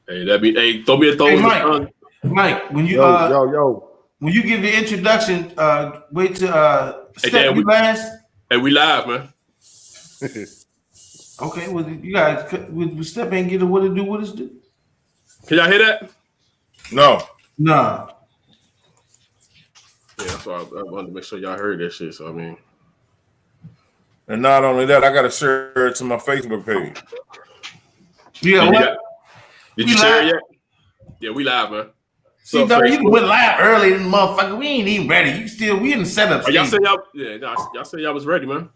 Hey, throw me a throw. Hey, Mike, when you when you give the introduction, wait to step you last. Hey, we live, man. Okay, well, you guys, we step and get it. What it do? What it do? Can y'all hear that? No. Nah. Yeah, that's why I wanted to make sure y'all heard that shit. So I mean, and not only that, I got to share it to my Facebook page. Yeah, what? Did you share it yet? Yeah, we live, man. See, though, you went live early, motherfucker. We ain't even ready. We in the setup stage. Y'all say y'all say y'all was ready, man.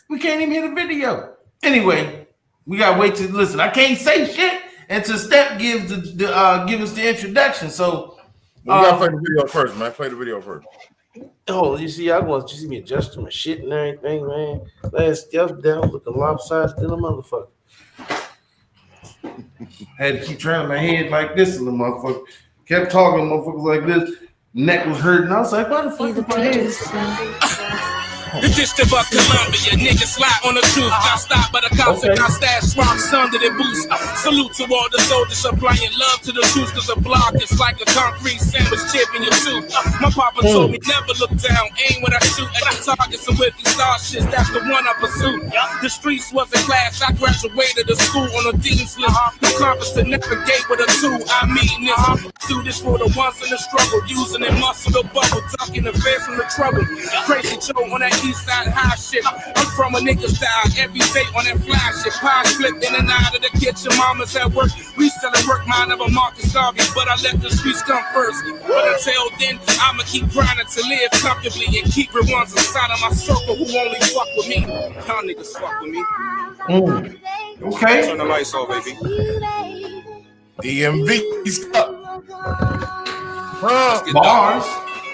We can't even hear the video. Anyway, we gotta wait to listen. I can't say shit until Step gives give us the introduction. So we gotta play the video first, man. Play the video first. Oh, you see, I want you to see me adjusting my shit and everything, man. Last down looking lopsided than a motherfucker. Had to keep trying my head like this in the motherfucker. Kept talking to motherfuckers like this. Neck was hurting. I was like, why the fuck is my head? The district of Columbia, niggas lie on the truth. Got stopped by the cops and got stashed rocks under their boots. Salute to all the soldiers supplying love to the troops, cause a block is like a concrete sandwich chip in your tooth. My papa told me never look down, aim when I shoot at the targets and with these star shits, that's the one I pursue. The streets was a class, I graduated the school on a dean's list. No compass to navigate with a tool, I mean this. Do this for the ones in the struggle, using their muscle to bubble, tucking the face from the trouble. Crazy Joe on that east side high shit. I'm from a nigga style every day on that fly shit. Pie flipped in and out of the kitchen. Mama's at work. We selling work. Mine of a Marcus Garvey, but I let the streets come first. But until then, I'ma keep grinding to live comfortably and keep the ones inside of my circle who only fuck with me. Y'all niggas fuck with me. Okay. Turn the lights off, baby. DMV's up.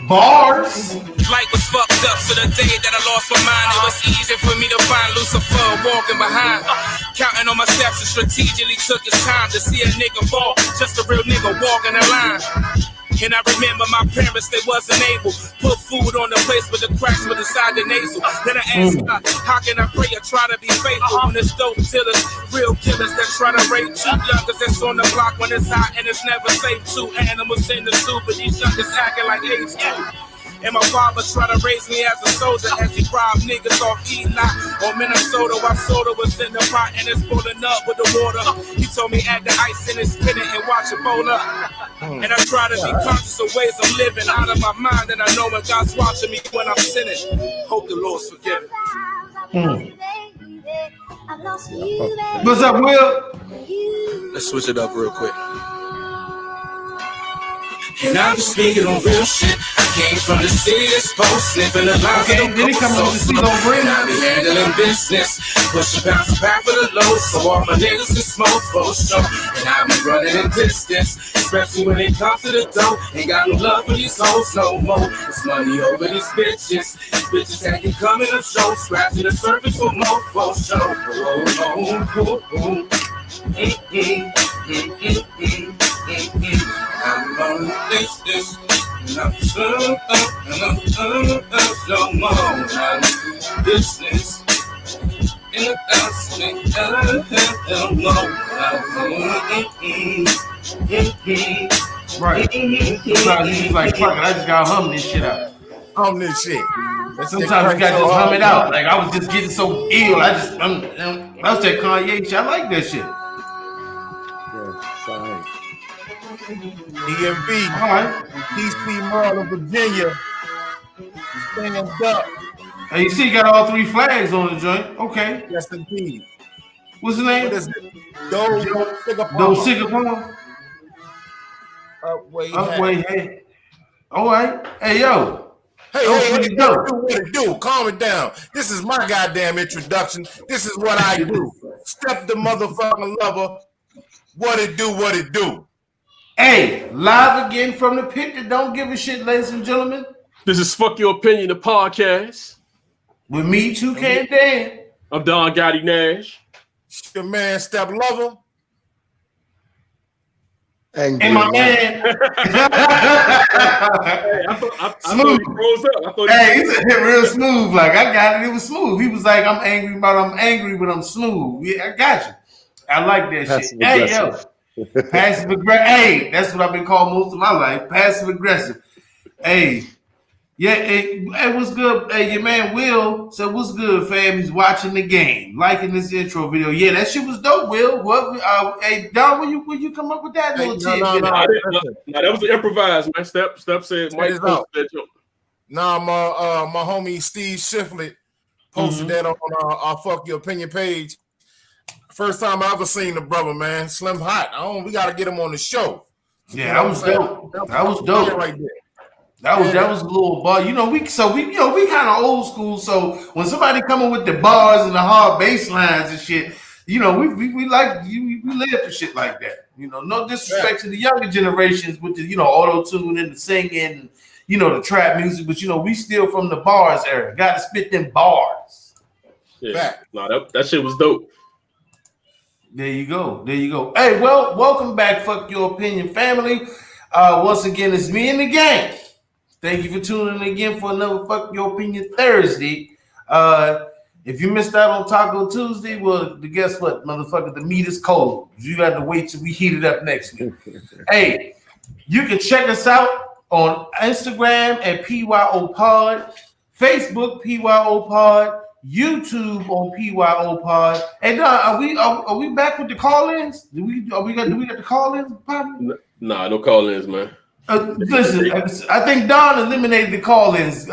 Bars. Life was fucked up, so the day that I lost my mind, it was easy for me to find Lucifer walking behind. Counting on my steps and strategically took his time to see a nigga fall. Just a real nigga walking the line. And I remember my parents, they wasn't able put food on the place, but the cracks were inside the nasal. Then I asked God, how can I pray or try to be faithful when it's dope killers, real killers that try to rape two youngers that's on the block when it's hot and it's never safe. Two animals in the zoo, but these youngers acting like apes too. And my father tried to raise me as a soldier as he robbed niggas off Enoch or Minnesota while soda was in the pot and it's boiling up with the water. He told me add the ice in it, spin it, and watch it boil up. And I try to be conscious of ways I'm living out of my mind, and I know when God's watching me when I'm sinning. Hope the Lord's forgiving. What's up, Will? Let's switch it up real quick. And I'm just speaking on real shit. I came from the city that's post, sniffing the lines of then he come on to see no brain. I be handling business, pushing pounds and back for the low, so all my niggas can smoke for sure. And I be running in distance, especially when it comes to the dough. Ain't got no love for these hoes no more. It's money over these bitches. These bitches that can come in the show, scratching the surface for more for show. I'm gonna fix this. No more business in the house. Right. He's like, fuck it, I just gotta hum this shit out. Hum this shit. Sometimes you gotta just hum it out. Like I was just getting so ill. That's that Kanye shit. I like that shit. DMV, all right. DC, Maryland, Virginia. Stand up. Hey, you see, you got all three flags on the joint. Okay. Yes, indeed. What's the name? What is it? Do Sigapalm. Upway. Hey. All right. Hey, yo. Hey, what it do? Calm it down. This is my goddamn introduction. This is what I do. Step the motherfucking lover. What it do? Hey, live again from the pit that don't give a shit, ladies and gentlemen. This is Fuck Your Opinion, the podcast. With me, Toucan Dan. I'm Gotti Nash. Your man, Step Lover. And my man. Smooth. Hey, he said real smooth. Like, I got it. It was smooth. He was like, I'm angry, but I'm smooth. Yeah, I got you. I like that shit. Hey, yo. Passive aggressive. Hey, that's what I've been called most of my life. Passive aggressive. Hey, yeah, hey, what's good? Hey, your man Will said, "What's good, fam? He's watching the game, liking this intro video. Yeah, that shit was dope, Will. What? Hey, Don, when you come up with that little tidbit? No, that was improvised, man. Step said Mike posted that joke. Nah, my homie Steve Shiflett posted that on our Fuck Your Opinion page. First time I ever seen the brother, man. Slim Hot. We gotta get him on the show. Yeah, that was dope. That was dope right there. That was a little bar. We kind of old school. So when somebody coming with the bars and the hard bass lines and shit, we like we live for shit like that. No disrespect to the younger generations with the auto tune and the singing and the trap music, but we still from the bars era. Got to spit them bars. Yeah, no, that shit was dope. There you go. Hey, well, welcome back, Fuck Your Opinion family. Once again, it's me and the gang. Thank you for tuning in again for another Fuck Your Opinion Thursday. If you missed out on Taco Tuesday, well, guess what, motherfucker? The meat is cold. You got to wait till we heat it up next week. Hey, you can check us out on Instagram at PYOPod, Facebook PYOPod, YouTube on PYOPod. And are we back with the call-ins? Do we got the call-ins? Nah, no call-ins, man. Listen, I think Don eliminated the call-ins,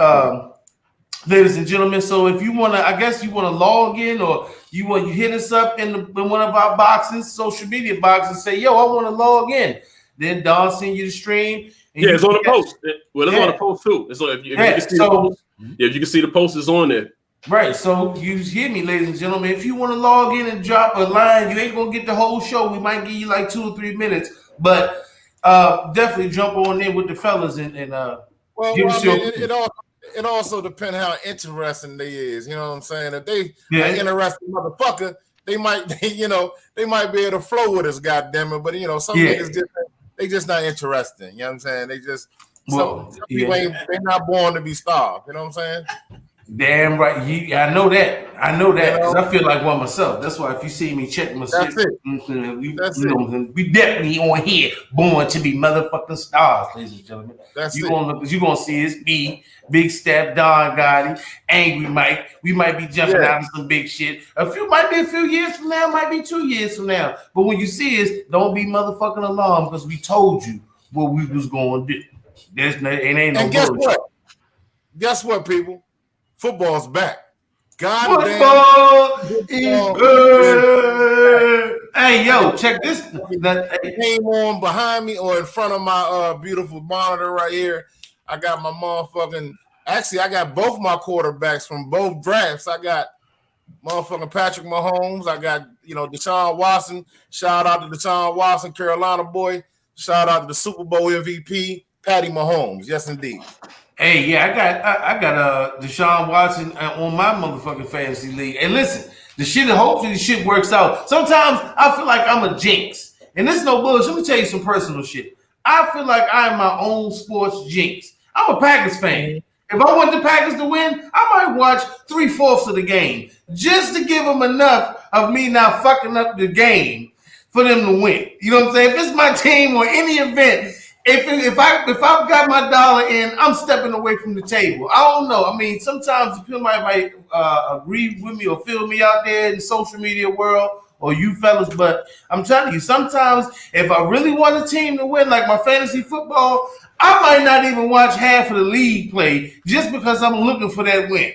ladies and gentlemen. So if you want to, log in or you hit us up in one of our boxes, social media boxes, say, yo, I want to log in. Then Don send you the stream. Yeah, it's on the post. Well, it's on the post too. It's on, if you can see the post. Yeah, if you can see the post, it's on there. Right, so you hear me, ladies and gentlemen. If you want to log in and drop a line, you ain't gonna get the whole show. We might give you like 2 or 3 minutes, but definitely jump on in with the fellas and give us your. It also depends how interesting they is. You know what I'm saying? If they an interesting motherfucker, they might be able to flow with us. Goddamn it! But some niggas just not interesting. You know what I'm saying? They just some people they're not born to be starved. You know what I'm saying? Damn right. I know that. Because I feel like one myself. That's why if you see me check my shit, we definitely on here, born to be motherfucking stars, ladies and gentlemen. You're gonna see us be Big Step, Don Gotti, Angry Mike. We might be jumping out of some big shit. Might be a few years from now, might be 2 years from now. But when you see us, don't be motherfucking alarmed because we told you what we was gonna do. Ain't no. And guess what? Guess what, people? Football's back. Football is good. Hey, yo, check this. It came on behind me or in front of my beautiful monitor right here. I got my motherfucking. Actually, I got both my quarterbacks from both drafts. I got motherfucking Patrick Mahomes. I got Deshaun Watson. Shout out to Deshaun Watson, Carolina boy. Shout out to the Super Bowl MVP, Patty Mahomes. Yes, indeed. Hey, yeah, I got Deshaun Watson on my motherfucking fantasy league. And listen, hopefully the shit works out. Sometimes I feel like I'm a jinx. And this is no bullshit. Let me tell you some personal shit. I feel like I'm my own sports jinx. I'm a Packers fan. If I want the Packers to win, I might watch 3/4 of the game just to give them enough of me not fucking up the game for them to win. You know what I'm saying? If it's my team or any event, if I've got my dollar in, I'm stepping away from the table. I don't know. I mean, sometimes people might agree with me or feel me out there in the social media world or you fellas, but I'm telling you, sometimes if I really want a team to win, like my fantasy football, I might not even watch half of the league play just because I'm looking for that win.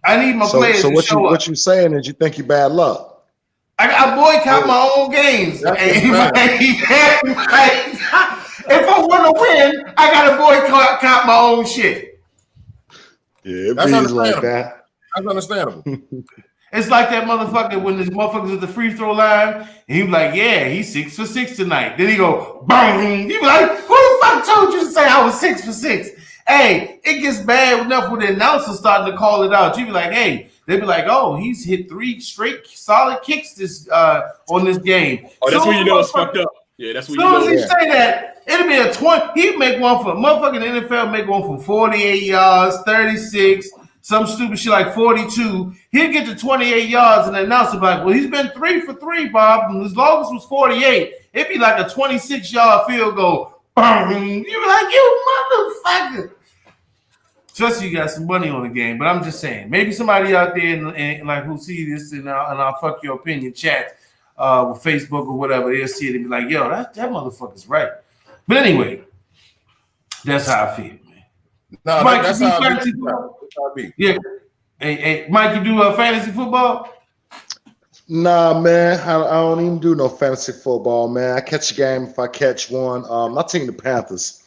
I need my players to show up. What you saying is you think you bad luck. I boycott my own games. If I want to win, I gotta boycott my own shit. Yeah, it be like that. That's understandable. It's like that motherfucker when this motherfucker's at the free throw line, and he be like, "Yeah, he's 6 for 6 tonight." Then he go, "Boom!" He be like, "Who the fuck told you to say I was 6 for 6?" Hey, it gets bad enough when the announcers starting to call it out. You be like, "Hey." They be like, "Oh, he's hit 3 straight solid kicks this on this game." Oh, that's when you know it's fucked up. Yeah, that's when you know. As soon as he say that, it'll be a 20. He'd make one for motherfucking NFL, make one for 48 yards, 36, some stupid shit like 42. He'll get to 28 yards and the announcer be like, "Well, he's been 3 for 3, Bob. And his longest was 48. It'd be like a 26-yard field goal. You be like, you motherfucker. Especially you got some money on the game. But I'm just saying, maybe somebody out there and like who see this in our fuck your opinion chat with Facebook or whatever, they'll see it and be like, yo, that motherfucker's right. But anyway, that's how I feel, man. No, Mike, that's you do how fantasy football? Yeah. Hey, Mike, you do fantasy football? Nah, man, I don't even do no fantasy football, man. I catch a game if I catch one. My team, the Panthers,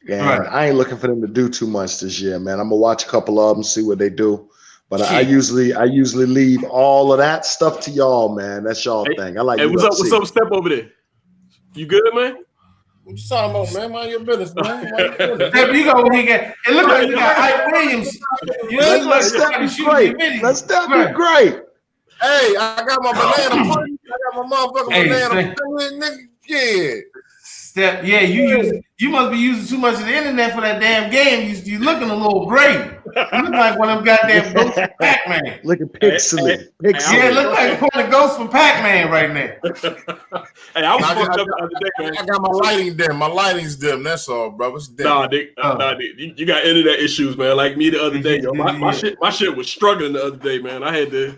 and I ain't looking for them to do too much this year, man. I'm gonna watch a couple of them, see what they do. But I usually leave all of that stuff to y'all, man. That's y'all thing. I like. Hey, what's up, Step over there? You good, man? What you talking about, man? Mind your business, man. You go when he get. It look like you got Ike Williams. Let's Step be great. Let's Step be great. Hey, I got my banana pudding. I got my motherfucking banana pudding, nigga. Yeah. Step, yeah, you must be using too much of the internet for that damn game. You looking a little gray. You look like one of them goddamn ghosts from Pac-Man. Looking pixely. Yeah, look like one of the ghosts from Pac-Man right now. Hey, I was fucked up the other day, man. I got my lighting dim. My lighting's dim. That's all, bro. It's dim. Nah, Dick. You got internet issues, man. Like me the other day, yo. My shit was struggling the other day, man. I had to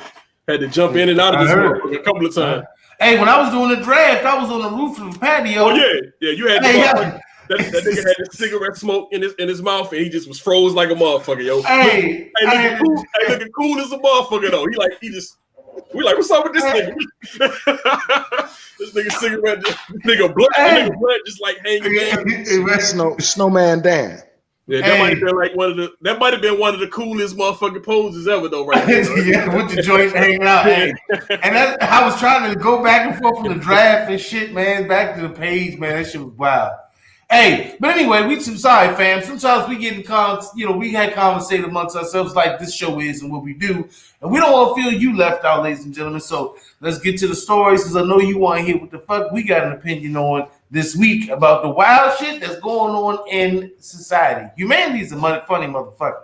jump in and out of this a couple of times. Hey, when I was doing the draft, I was on the roof of the patio. Oh yeah, you had that nigga had a cigarette smoke in his mouth, and he just was froze like a motherfucker, yo. Hey, looking cool as a motherfucker though. We like, what's up with this nigga? This nigga cigarette, nigga blood just like hanging down. Snowman Dan. Yeah, that might have been one of the coolest motherfucking poses ever though, right there. Yeah, with the joints hanging out. Hey. And I was trying to go back and forth from the draft and shit, man, back to the page, man. That shit was wild. Hey, but anyway, sorry, fam. Sometimes we get we had conversated amongst ourselves like this show is and what we do, and we don't want to feel you left out, ladies and gentlemen. So let's get to the stories, because I know you want to hear what the fuck we got an opinion on this week about the wild shit that's going on in society. Humanity is a funny motherfucker.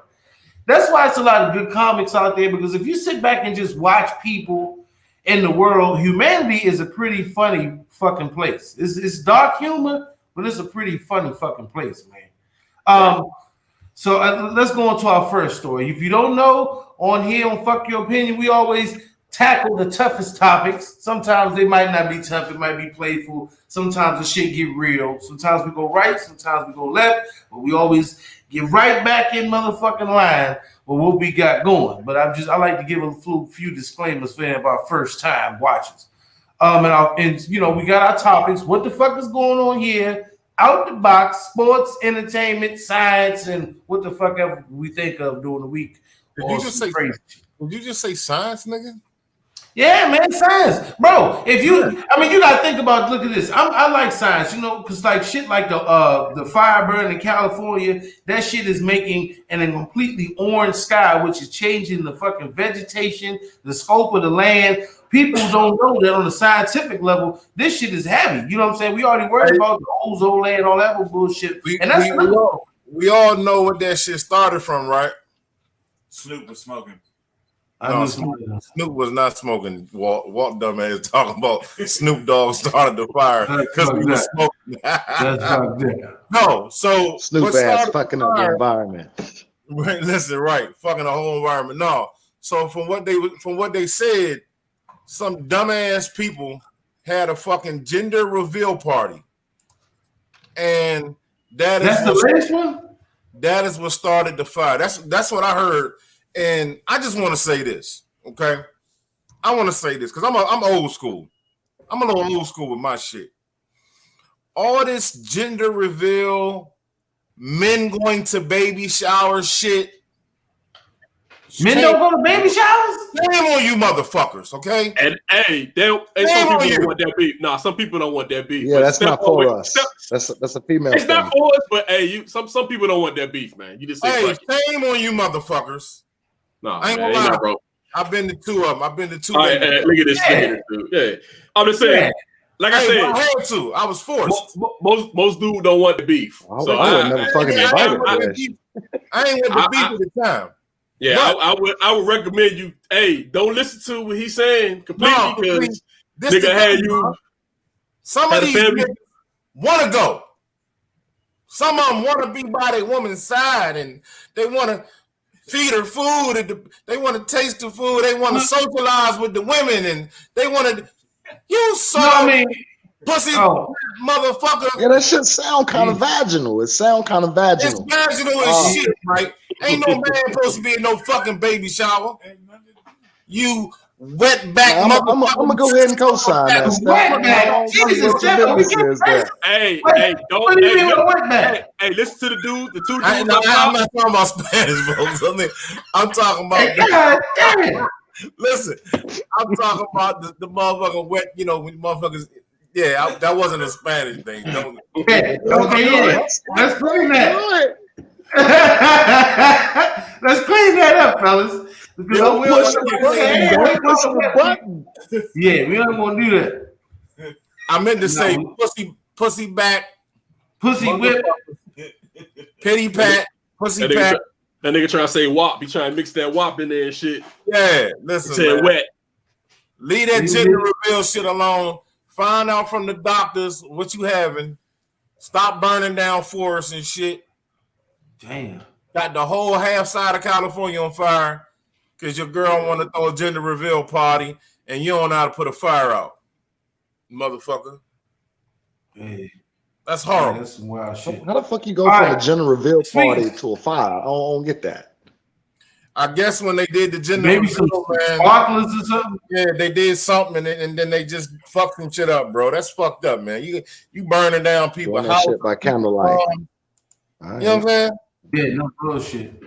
That's why it's a lot of good comics out there, because if you sit back and just watch people in the world, humanity is a pretty funny fucking place. It's dark humor, but it's a pretty funny fucking place, man. So let's go on to our first story. If you don't know, on here on Fuck Your Opinion, we always tackle the toughest topics. Sometimes they might not be tough, it might be playful. Sometimes the shit get real. Sometimes we go right, sometimes we go left, but we always get right back in motherfucking line with what we got going. But I like to give a few disclaimers for our first time watchers. And we got our topics. What the fuck is going on here? Out the box, sports, entertainment, science, and what the fuck ever we think of during the week. Did you just say science, nigga? Yeah, man, science, bro. You gotta think about. Look at this. I like science, because like shit, like the fire burn in California, that shit is making a completely orange sky, which is changing the fucking vegetation, the scope of the land. People don't know that on the scientific level, this shit is heavy. You know what I'm saying? We already worried about the ozone layer and all that bullshit. We all know what that shit started from, right? Snoop was smoking. Snoop was not smoking. Walt dumbass talking about Snoop Dogg started the fire because he was smoking. No, so Snoop ass fucking up the environment. Right, listen, right, fucking the whole environment. No, so from what they said, some dumbass people had a fucking gender reveal party, and that's the latest one. That is what started the fire. That's what I heard. And I just want to say this, okay? I want to say this because I'm old school. I'm a little old school with my shit. All this gender reveal, men going to baby shower shit. Men don't go to baby showers? Shame on you motherfuckers, okay? And hey, some people don't want that beef. Nah, some people don't want that beef. Yeah, that's not for us. That's a female. It's not for us, but hey, some people don't want that beef, man. You just say shame on you motherfuckers. Nah, I ain't gonna lie, bro. I've been to two of them. I've been to two. Look at this nigga, dude. Yeah, I'm just saying. Like I said, I had to. I was forced. Most dudes don't want the beef. I would never fucking invited to that. I ain't with the beef at the time. Yeah, I would recommend you. Hey, don't listen to what he's saying completely because nigga had you. Some of these niggas want to go. Some of them want to be by their woman's side, and they want to feed her food, and they want to taste the food. They want to socialize with the women, and they want to. Pussy motherfucker. Yeah, that shit sound kind of vaginal. It sound kind of vaginal. It's vaginal as shit, right? Ain't no man supposed to be in no fucking baby shower. You wet back motherfucker. I'm gonna go ahead and co-sign that. Wet back. Hey, don't. What do you mean with wet back? Hey, listen to the dude. The two dudes. I'm not talking about Spanish, folks. I'm talking about. God damn. Listen, I'm talking about the motherfucking wet. You know, when motherfuckers. Yeah, that wasn't a Spanish thing. Don't. Okay, let's clean that. Let's clean that up, fellas. Because we don't want to do that. I meant to say pussy back, pussy whip, pity pat, pussy pat. That nigga trying to say wop. He trying to mix that wop in there and shit. Yeah, listen. Say wet. Leave that gender reveal shit alone. Find out from the doctors what you having. Stop burning down forests and shit. Damn. Got the whole half side of California on fire because your girl want to throw a gender reveal party and you don't know how to put a fire out. Motherfucker. Hey. That's horrible. Yeah, that's some wild shit. How the fuck you go from a gender reveal party to a fire? I don't get that. I guess when they did the gender maybe reveal, some sparklers or something. Yeah, they did something and then they just fucked some shit up, bro. That's fucked up, man. You burning down people's houses shit by candlelight. You know what I'm saying? Yeah, no bullshit.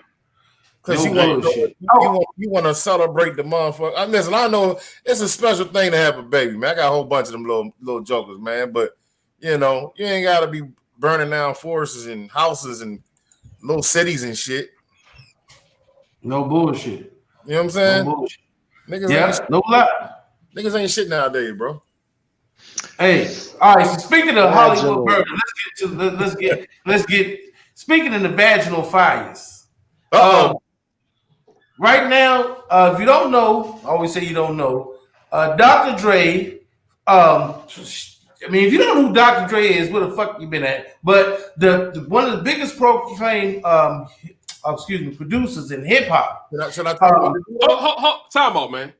Because you want to celebrate the motherfucker. Listen, I know it's a special thing to have a baby, man. I got a whole bunch of them little jokers, man. But you know, you ain't gotta be burning down forests and houses and little cities and shit. No bullshit. You know what I'm saying? No bullshit. Niggas no lie. Niggas ain't shit nowadays, bro. Hey, all right. So speaking of Hollywood murder, let's get speaking of the vaginal fires. Right now, if you don't know, I always say you don't know, Dr. Dre. I mean, if you don't know who Dr. Dre is, where the fuck you been at? But the one of the biggest proclaimed producers in hip hop. Should I talk about time out, man.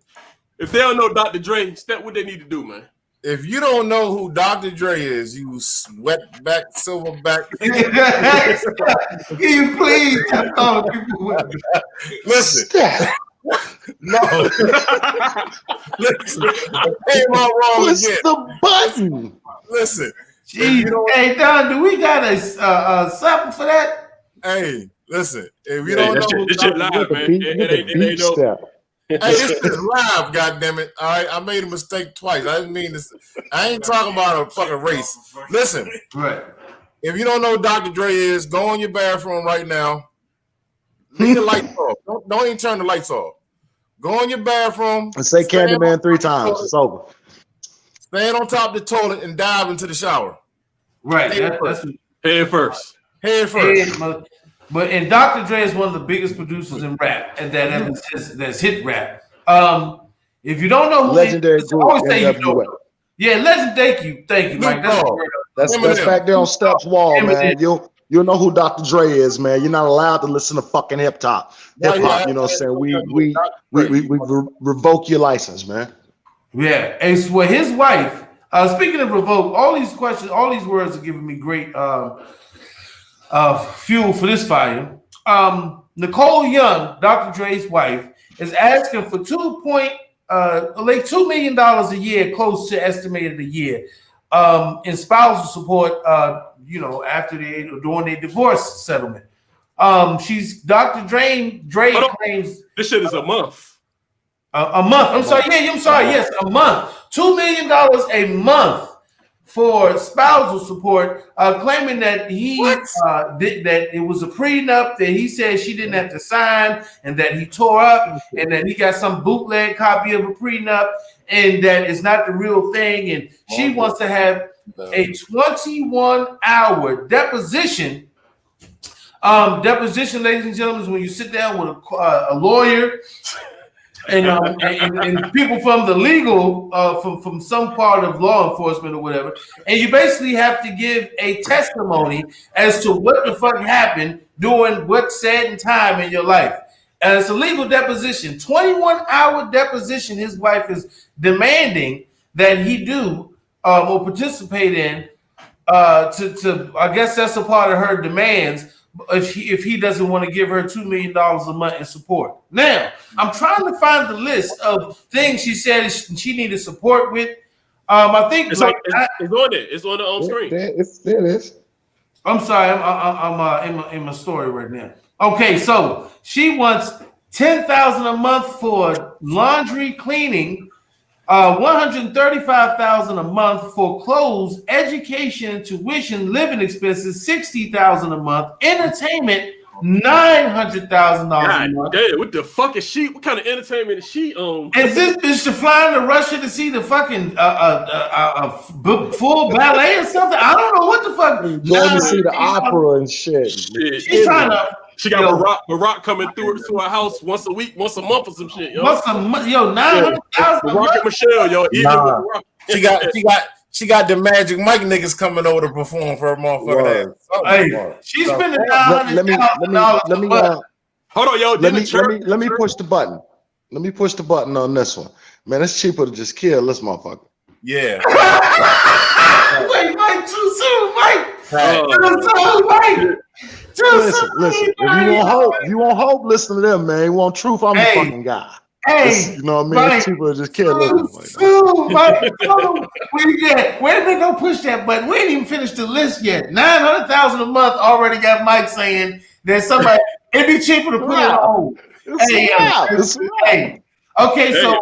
If they don't know Dr. Dre, step what they need to do, man. If you don't know who Dr. Dre is, you wetback, silverback. Can you please call people? Listen. No. Listen. Came out wrong Push again. the button. Listen. Jeez. Hey, Don, do we got a sample for that? Hey, listen. If you don't know, this shit live, man. It ain't no. Hey, this is live, goddammit. All right, I made a mistake twice. I didn't mean this. I ain't talking about a fucking race. Listen, right. If you don't know who Dr. Dre is, go in your bathroom right now. Leave the lights off. Don't even turn the lights off. Go in your bathroom and say Candyman 3 times. It's over. Stand on top of the toilet and dive into the shower. Right. Head first. And Dr. Dre is one of the biggest producers in rap, and that's hit rap. If you don't know who legendary group, always say you know. Yeah, thank you, Mike. That's back there on Steph's wall, man. You'll know who Dr. Dre is, man. You're not allowed to listen to fucking hip hop. You know what I'm saying? We revoke your license, man. Yeah, and so his wife. Speaking of revoke, all these questions, all these words are giving me great fuel for this fire. Nicole Young, Dr. Dre's wife, is asking for $2 million a year, close to estimated a year, in spousal support. After during their divorce settlement. Dr. Dre claims this shit is a month. A month. I'm sorry. Yeah, I'm sorry. Yes, a month. $2 million a month for spousal support, claiming that that it was a prenup that he said she didn't have to sign, and that he tore up, and that he got some bootleg copy of a prenup, and that it's not the real thing, and she wants to have a 21-hour deposition. Deposition, ladies and gentlemen, is when you sit down with a lawyer and people from the legal, from some part of law enforcement or whatever, and you basically have to give a testimony as to what the fuck happened during what said in time in your life. And it's a legal deposition, 21-hour deposition. His wife is demanding that he do or participate in. To I guess that's a part of her demands. If he doesn't want to give her $2 million a month in support. Now, I'm trying to find the list of things she said she needed support with. I think it's on it. It's on the screen. It is. I'm sorry, I'm in my story right now. Okay, so she wants $10,000 a month for laundry, cleaning, $135,000 a month for clothes, education, tuition, living expenses, $60,000 a month, entertainment, $900,000 a month. Damn, what the fuck is she? What kind of entertainment is she on? Is this bitch flying to Russia to see the fucking full ballet or something? I don't know what the fuck. Going to see the opera and shit. She's trying to. She got Barack coming through her house once a week, once a month or some shit. Yo, $900,000. Barack and Michelle, yo. She got the Magic Mike niggas coming over to perform for her motherfucker. Hey, she's spending $900,000. Hold on, yo. Let me push the button. Let me push the button on this one. Man, it's cheaper to just kill this motherfucker. Yeah. Wait, Mike, too soon, Mike. Listen. If you want hope, listen to them, man. You want truth, I'm the fucking guy. Hey, you know what I mean? Mike, it's cheaper to just kill them. Mike, where did they go push that button? We ain't even finished the list yet. $900,000 a month already got Mike saying that somebody it'd be cheaper to put it on. Okay, so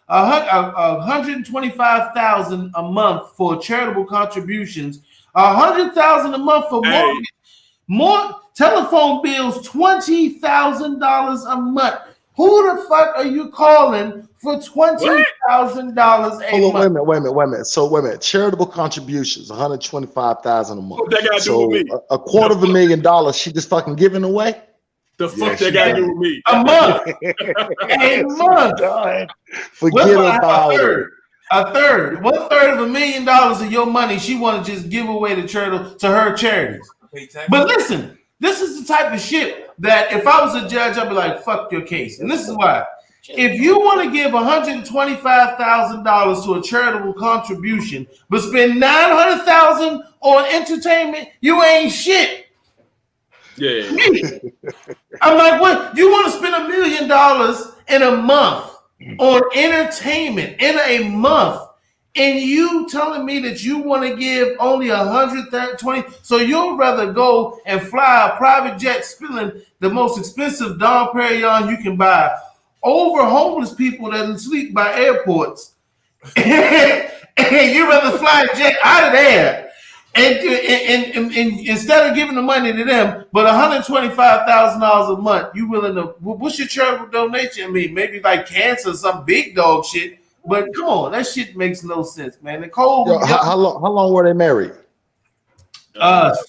$125,000 a month for charitable contributions, $100,000 a month for more telephone bills, $20,000 a month. Who the fuck are you calling for $20,000 a month? Wait a minute. So wait a minute. Charitable contributions, $125,000 a month. What that got to do with me? $250,000 she just fucking giving away? The fuck that got to do with me? A month. A month. Forget about it. A third. 1/3 of $1 million of your money she want to just give away to her charities. But listen, this is the type of shit that if I was a judge, I'd be like, fuck your case. And this is why. If you want to give $125,000 to a charitable contribution, but spend $900,000 on entertainment, you ain't shit. Yeah. I'm like, what? You want to spend $1 million in a month on entertainment in a month, and you telling me that you want to give only $120? So you'd rather go and fly a private jet, spilling the most expensive Dom Perignon you can buy over homeless people that sleep by airports, and you'd rather fly a jet out of there. And instead of giving the money to them, but $125,000 a month, you willing to? What's your charitable donation? I mean, maybe like cancer, some big dog shit. But come on, that shit makes no sense, man. Nicole, how long were they married?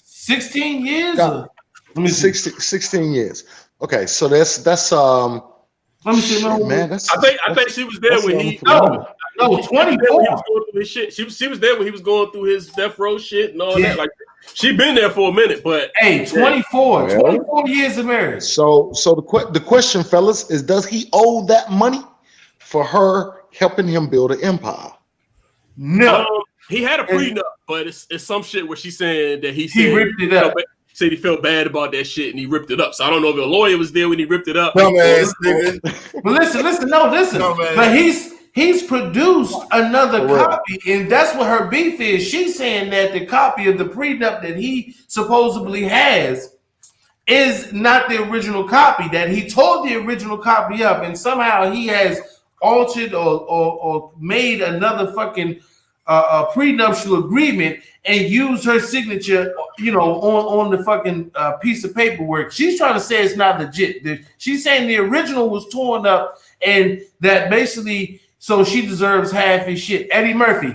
16 years. Let me 16 years. Okay, so that's let me see, man. I think she was there when he. No, 24. She was there when he was going through his death row shit and all that. Like, she been there for a minute, but 24 years of marriage. So the question, fellas, is does he owe that money for her helping him build an empire? No, he had a prenup, but it's some shit where she's saying that he ripped it up. Said he felt bad about that shit and he ripped it up. So I don't know if a lawyer was there when he ripped it up. No, man. But listen. But he's produced another copy, and that's what her beef is. She's saying that the copy of the prenup that he supposedly has is not the original copy, that he tore the original copy up, and somehow he has altered or made another fucking prenuptial agreement and used her signature, on the fucking piece of paperwork. She's trying to say it's not legit. She's saying the original was torn up and that basically, so she deserves half his shit. Eddie Murphy.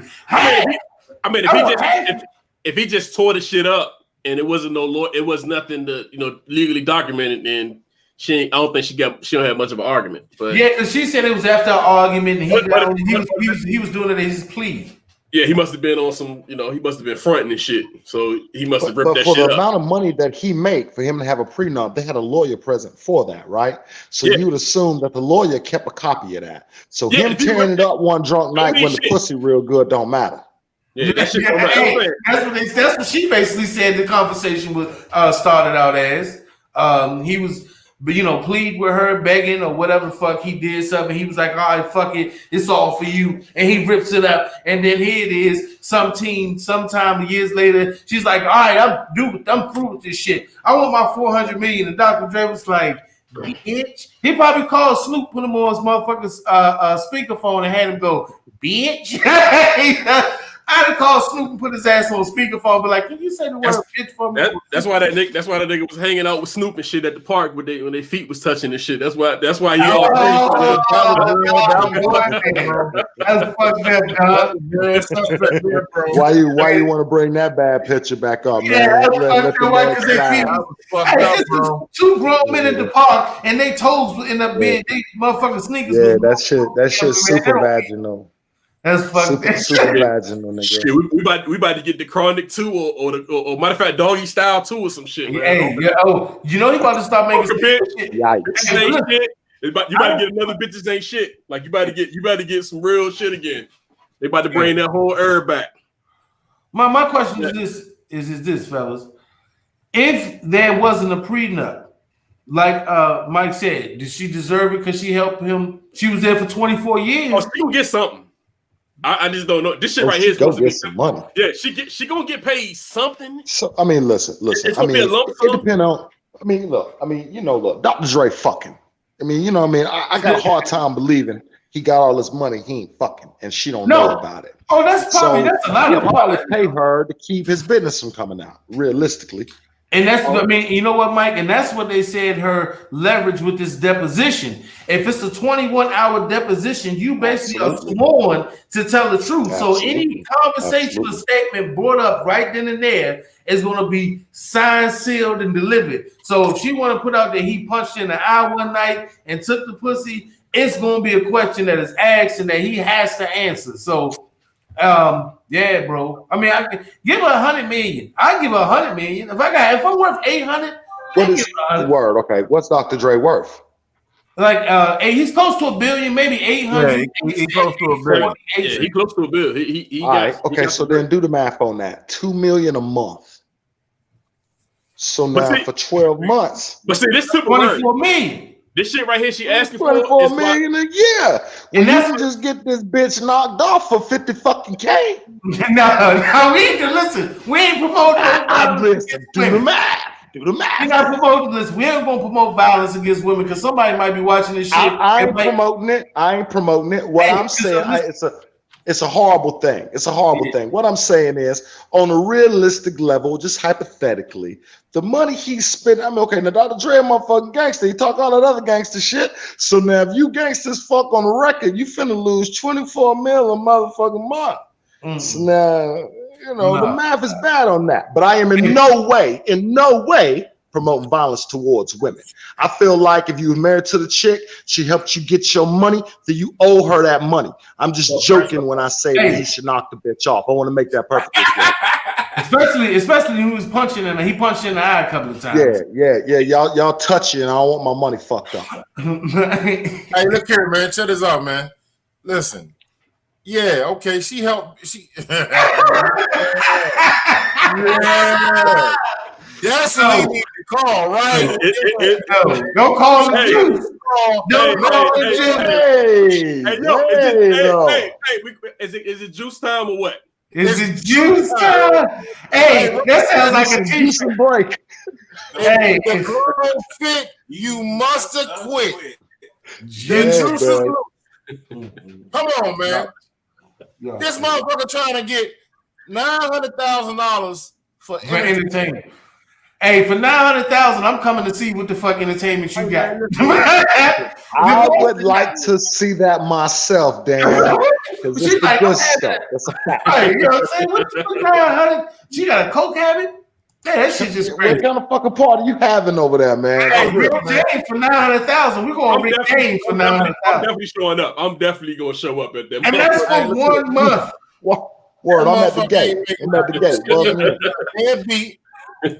If he just tore the shit up and it wasn't it was nothing to legally documented, then I don't think she don't have much of an argument. But yeah, because she said it was after an argument, and he was doing it as his plea. Yeah, he must have been on some, he must have been fronting and shit. So he must have ripped that shit up. For the amount of money that he made for him to have a prenup, they had a lawyer present for that, right? So you would assume that the lawyer kept a copy of that. So him tearing it up one drunk night when the pussy real good don't matter. Yeah, that shit don't matter. That's what she basically said the conversation was started out as. He was, plead with her, begging or whatever the fuck he did something. He was like, all right, fuck it, it's all for you. And he rips it up. And then here it is, sometime years later, she's like, all right, I'm through with this shit. I want my $400 million. And Dr. Dre was like, bitch. He probably called Snoop, put him on his motherfucking speakerphone and had him go, bitch. I'd have called Snoop and put his ass on speakerphone, but like, can you say the word bitch for me? That's why that nigga was hanging out with Snoop and shit at the park when their feet was touching and shit. That's why he all that's fucked up, dog. Why you want to bring that bad picture back up, man? Yeah, two grown men in the park and they toes end up being motherfucking sneakers. Yeah, that shit super vaginal. That's fucking super vaginal, nigga. Shit, we about to get the Chronic 2 or matter of fact, Doggy Style 2 or some shit. Man. Hey, he about to start making some shit. Yikes. You about to get another bitches ain't shit. Like you about to get some real shit again. They about to bring that whole herb back. My question is this, fellas. If there wasn't a prenup, like Mike said, did she deserve it because she helped him? She was there for 24 years. Oh, she gonna get something. I just don't know. This shit right here is supposed to get some money. Yeah, she gonna get paid something. So I mean, listen. It's gonna be a lump sum. It depends on. Look, Dr. Dre fucking. I got a hard time believing he got all this money, he ain't fucking, and she don't know about it. Oh, that's a lot of probably pay her to keep his business from coming out, realistically. And that's you know what, Mike? And that's what they said her leverage with this deposition. If it's a 21-hour deposition, you basically are sworn to tell the truth. Absolutely. So any conversation or statement brought up right then and there is going to be signed, sealed, and delivered. So if she want to put out that he punched in the eye one night and took the pussy, it's going to be a question that is asked and that he has to answer. So yeah, bro. I mean, I can give her $100 million. I give her $100 million. If I'm worth 800, what is the word? Okay, what's Dr. Dre worth? Like, he's close to $1 billion, maybe 800. Yeah, he's close to $1 billion. Yeah, he close to $1 billion. He all right. Okay, so then do the math on that. $2 million a month. So now for 12 months. But see, this took $24 million. This shit right here, she asking for $24 million a year. And you can just get this bitch knocked off for 50 fucking K. No, we ain't listen. We ain't promoting. Listen, do the math. Do the math. We're not promoting this. We ain't gonna promote violence against women because somebody might be watching this shit. I ain't promoting it. What I'm saying, it's a horrible thing. It's a horrible thing. What I'm saying is, on a realistic level, just hypothetically, the money he's spending. I mean, okay, now Dr. Dre, motherfucking gangster. He talk all that other gangster shit. So now, if you gangsters fuck on the record, you finna lose 24 mil a motherfucking month. So now, the math is bad on that. But I am in no way promoting violence towards women. I feel like if you were married to the chick, she helped you get your money, then you owe her that money. I'm just joking when I say that he should knock the bitch off. I want to make that perfectly clear. Especially he was punching in. He punched in the eye a couple of times. Yeah. Y'all touch it, and I don't want my money fucked up. Hey, look here, man. Check this out, man. Listen. Yeah, okay. She helped. Yeah. That's what we need to call, right? Don't call the juice. Don't call the juice. Is it juice time or what? Is it juice time? Hey, that sounds like a juice break. Hey, the girl fit, you must have quit. Juice is loose. Come on, man. This motherfucker trying to get $900,000 for entertainment. Hey, for $900,000, I'm coming to see what the fuck entertainment you got. I would like to see that myself, Dan. Because it's the good stuff. That's a fact. Hey, you know what I'm saying? What the fuck, $900? She got a coke habit? Yeah, that shit just What crazy. kind of fucking party you having over there, man? Hey, Rick James for 900,000. We're going Rick James for 900,000. I'm definitely showing up. I'm definitely gonna show up at that. And that's for 1 month. Word, I'm at the gate. I'm at the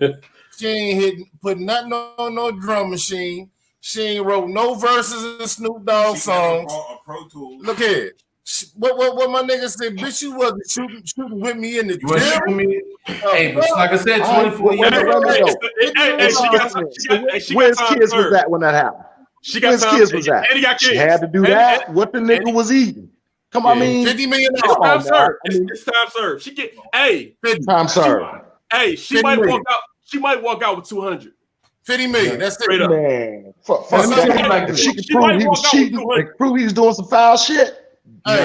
gate. She ain't put nothing on no drum machine. She ain't wrote no verses in Snoop Dogg songs. Look here. What my nigga said, bitch, you wasn't shooting with me in the gym. Hey, but like I said, 24 years Where's kids was that when that happened? Where's kids was that? She had to do that. What the nigga was eating? Come on, I mean, $50 million. It's time served. It's time served. She get time served. Hey, she might walk out. She might walk out with 200. 50 million. That's it, man. Fuck that. If she can prove he was cheating and prove he was doing some foul shit,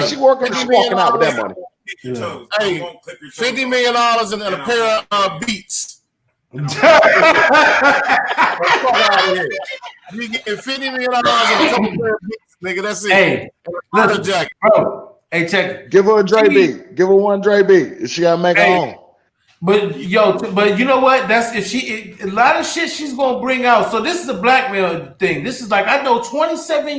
she walking out with that money. Hey, $50 million and a pair of Beats. You get $50 million and a couple pair of Beats, nigga. That's it. Hey, listen, jacket, bro. Hey, check it. Give her a Dre beat. Give her one Dre beat. She gotta make her own. But you know what? That's if a lot of shit she's gonna bring out. So this is a blackmail thing. This is like I know 24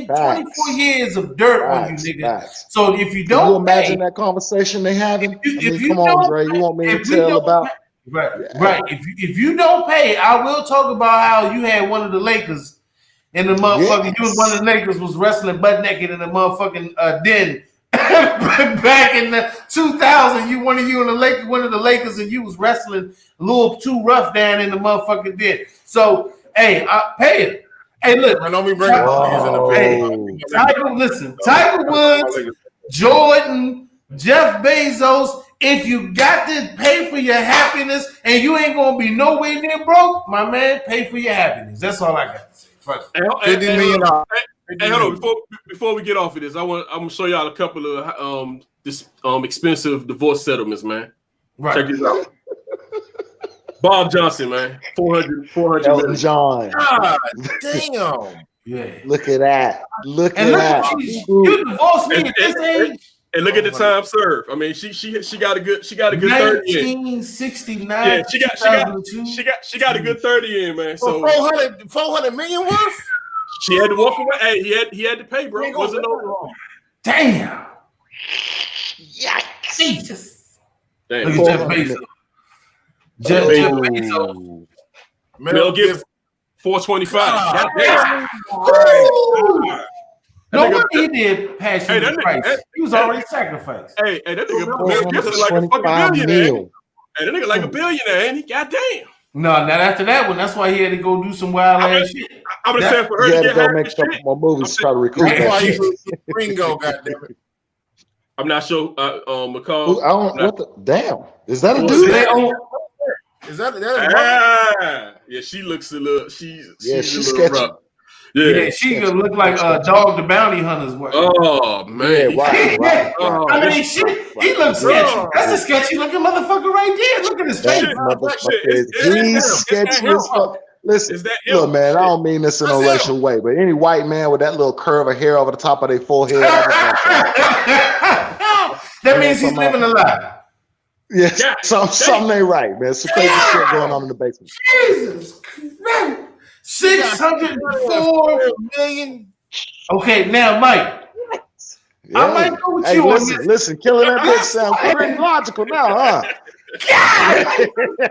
years of dirt on you, nigga. So if you don't, can you imagine that conversation they having? Come on, Dre. You want me to tell about? Right. If you don't pay, I will talk about how you had one of the Lakers and the motherfucker. You was one of the Lakers was wrestling butt naked in the motherfucking den. Back in the 2000, one of the Lakers, and you was wrestling a little too rough down in the motherfucking den. So, hey, I pay it. Hey, look, don't be bringing Tiger Woods, Jordan, Jeff Bezos. If you got to pay for your happiness, and you ain't gonna be nowhere near broke, my man, pay for your happiness. That's all I got to say. $50 million. Hey, hold on. Before we get off of this, I'm gonna show y'all a couple of expensive divorce settlements, man. Right. Check this out. Bob Johnson, man, 400 Elton million. John. God damn. Yeah. Look at that. Look at that. You divorced me at this age. And look at the time served. I mean, she got a good 30 in. 1969. Yeah, she got a good 30 in, man. So 400 million worth. She had to walk away. Hey, he had to pay, bro. Wasn't no. Damn. Yikes. Jesus. Damn. Look at Jeff Bezos. Jeff Bezos. Mel Gibson, 425. No wonder he did passion the price. He was already sacrificed. Hey, that nigga Mel Gibson like a fucking billionaire. Hey, that nigga like a billionaire, ain't he? Goddamn. No, not after that one. That's why he had to go do some wild ass shit. I'm gonna say for her to get go her make a couple more movies, try to recoup that shit. Ringo, goddamn. I'm not sure, McCall. I don't. What the damn? Is that a dude? Is that yeah, she looks a little. She's sketchy. rough. Yeah, she gonna look like Dog the Bounty Hunter's wife. Oh man, right. I mean, he looks sketchy. That's a sketchy looking motherfucker right there. Look at his face. He's sketchy as fuck. Listen, look, man, I don't mean this in a racial way, but any white man with that little curve of hair over the top of their forehead. That means he's living a lie. Yes, something ain't right, man. Some crazy shit going on in the basement. Jesus Christ. 604 million. Okay, now, Mike. Yeah. I might go with you on this. Listen, killing that bitch sounds pretty logical now, huh? That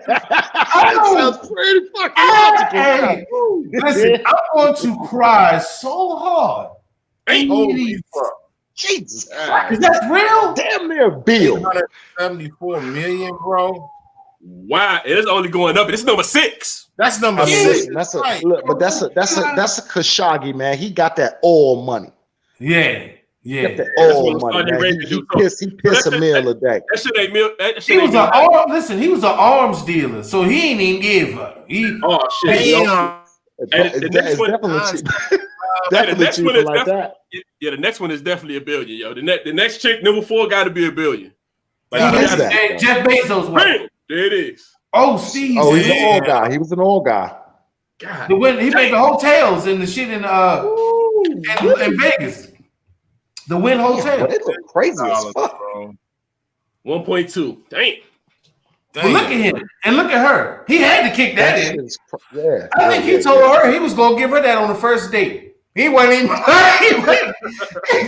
sounds pretty fucking logical. Hey, listen, I'm going to cry so hard. Jesus Christ. Is that real? Damn near a bill. 74 million, bro. Wow, it is only going up. It's number 6. That's number 6. Listen, that's a Khashoggi, man. He got that oil money. Yeah. Got that oil money, man. He pissed a meal a day. That shit ain't meal. He was an arms dealer, so he ain't even give up. Oh shit. It's definitely cheaper like that. Yeah, the next one is definitely $1 billion, yo. The next chick, number 4, got to be $1 billion. Jeff Bezos. Bam, there it is. Oh, Steve. Oh, he's an old guy. He was an old guy. God, he made the hotels and the shit in Vegas. The Wynn Hotel. They look crazy as fuck. 1.2. Damn. But look at him and look at her. He had to kick that in. Yeah. I think he told her he was gonna give her that on the first date. He wasn't even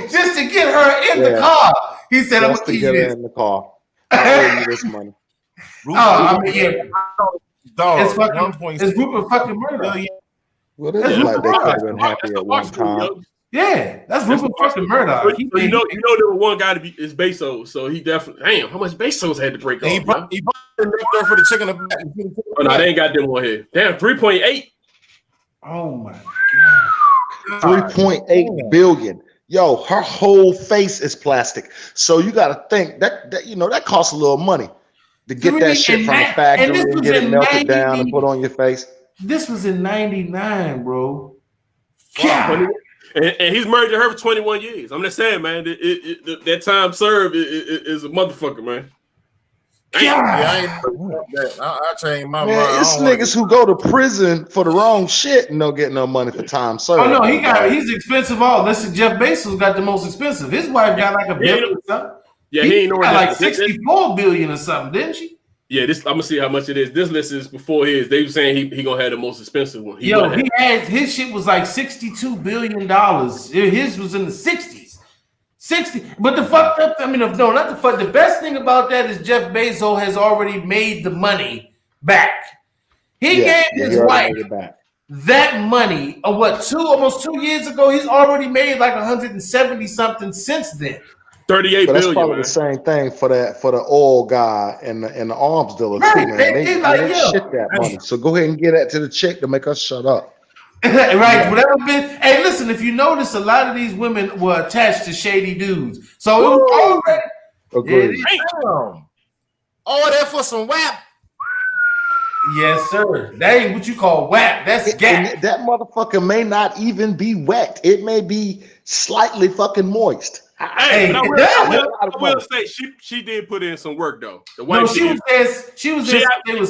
just to get her in the car. He said, "I'm gonna get her in the car. I owe you this money." I mean, yeah. It's Rupert fucking Murdoch. Well, they look like they could have been happy at one time. Yeah, that's Rupert fucking Murdoch. You know, there was one guy is Bezos, so he definitely. Damn, how much Bezos had to break off? He probably there for the chicken in the back. Oh no, they ain't got them on here. Damn, 3.8. Oh my god, 3.8 billion. Yo, her whole face is plastic. So you got to think that that costs a little money to get that shit from the factory and get it melted down and put on your face. This was in '99, bro. Yeah. And he's married to her for 21 years. I'm just saying, man, that time served is a motherfucker, man. Yeah, I changed my mind. It's niggas who go to prison for the wrong shit and don't get no money for time served. Oh no, he's expensive. Listen, Jeff Bezos got the most expensive. His wife got like $1 billion or something. Yeah, he ain't know like 64 billion or something, didn't she? Yeah, I'm gonna see how much it is. This list is before his. They were saying he gonna have the most expensive one. His shit was like $62 billion. His was in the 60s. 60. But the fucked up, not the fuck. The best thing about that is Jeff Bezos has already made the money back. He gave his wife that money almost 2 years ago. He's already made like 170 something since then. 38 but that's billion. Probably the same thing for the oil guy and the arms dealer too, man. They shit that money. So go ahead and get that to the chick to make us shut up. Right, whatever been. Hey, listen, if you notice, a lot of these women were attached to shady dudes. So it was already. All that for some WAP. Yes, sir. That ain't what you call WAP. That's gap. That motherfucker may not even be wet. It may be slightly fucking moist. Hey, I will say she did put in some work though. The wife she was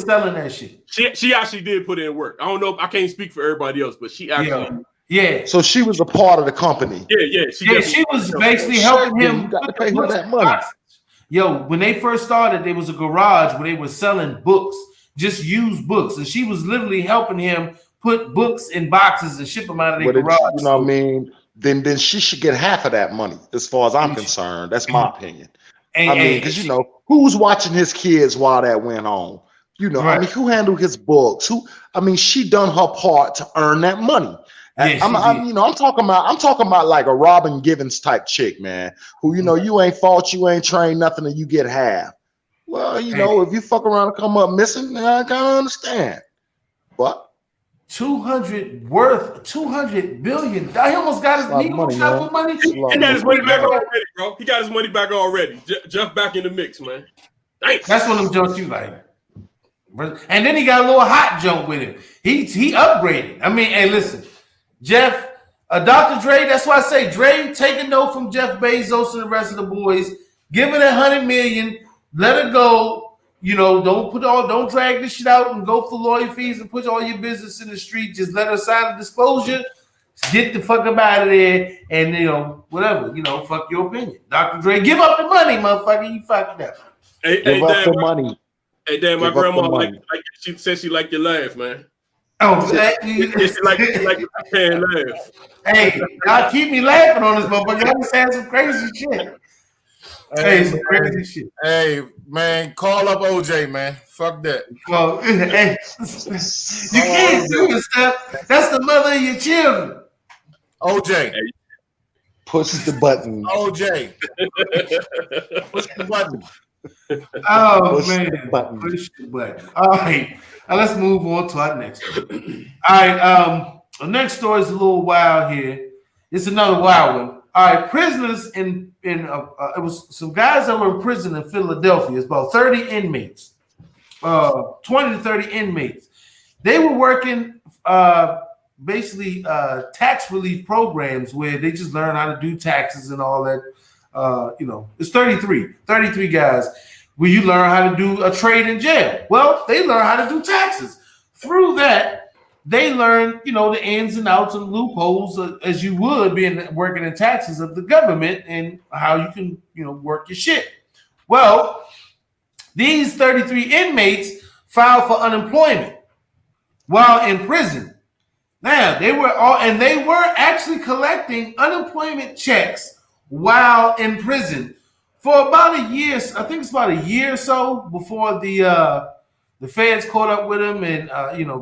selling that shit. She actually did put in work. I don't know. I can't speak for everybody else, but she actually. Yeah. So she was a part of the company. Yeah. She was basically helping him. You got to pay her that money. Yo, when they first started, there was a garage where they were selling books, just used books, and she was literally helping him put books in boxes and ship them out of the garage. You know what I mean? Then she should get half of that money, as far as I'm concerned. That's my opinion. Because who's watching his kids while that went on? Right. Who handled his books? She done her part to earn that money. I'm talking about like a Robin Givens type chick, man. Who you ain't fought, you ain't trained nothing, and you get half. Well, if you fuck around and come up missing, then I kind of understand. But 200 billion. He almost got his money. He got his money back already, bro. He got his money back already. Jeff back in the mix, man. Thanks. That's one of them jokes you like. And then he got a little hot joke with him. He upgraded. Hey, listen, Jeff, Dr. Dre. That's why I say Dre, take a note from Jeff Bezos and the rest of the boys. Give it $100 million. Let it go. Don't drag this shit out and go for lawyer fees and put all your business in the street. Just let her sign a disclosure. Get the fuck up out of there, and whatever. Fuck your opinion. Dr. Dre, give up the money, motherfucker. You fucked up. Give up the money. Hey, damn, my grandma she said she liked your laugh, man. Oh, she like your laugh. Hey, y'all keep me laughing on this motherfucker. I'm saying some crazy shit. Hey, some crazy shit. Hey, man, call up OJ, man. Fuck that. Well, hey, you can't do this stuff. That's the mother of your children. OJ. Push the button. OJ. Push the button. Oh, Push man. The button. Push the button. All right. Now let's move on to our next story. All right. The next story is a little wild here. It's another wild one. All right, prisoners it was some guys that were in prison in Philadelphia. It's about 30 inmates, 20 to 30 inmates. They were working basically tax relief programs where they just learn how to do taxes and all that. It's 33 guys where you learn how to do a trade in jail. Well, they learn how to do taxes. Through that, they learn, the ins and outs and loopholes as you would working in taxes of the government and how you can, work your shit. Well, These 33 inmates filed for unemployment while in prison. Now, they were actually collecting unemployment checks while in prison for about a year. I think it's about a year or so before the feds caught up with them and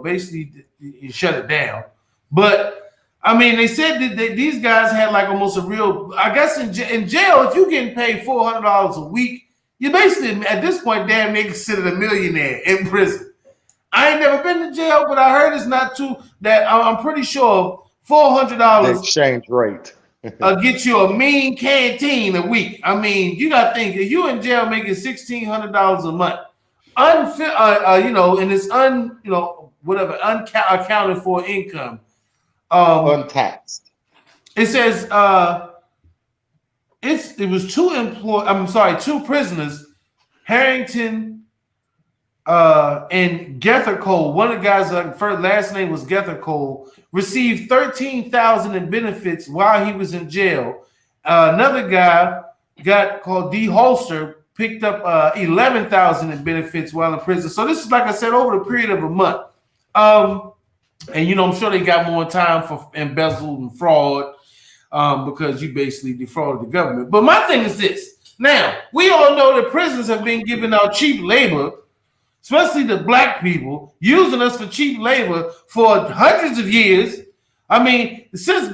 basically shut it down. But I mean, they said that these guys had like almost a real. I guess in jail, if you're getting paid $400 a week, you basically at this point damn near considered a millionaire in prison. I ain't never been to jail, but I heard it's not too that I'm pretty sure $400 exchange rate get you a mean canteen a week. I mean, you got to think if you in jail making $1,600 a month, and it's unaccounted for income, untaxed. It says it was two prisoners, Harrington. And Gethercole, one of the guys' first last name was Gethercole, received $13,000 in benefits while he was in jail. Another guy called D. Holster picked up $11,000 in benefits while in prison. So this is, like I said, over the period of a month. And I'm sure they got more time for embezzle and fraud because you basically defrauded the government. But my thing is this: now we all know that prisons have been giving out cheap labor, especially the black people, using us for cheap labor for hundreds of years. I mean, since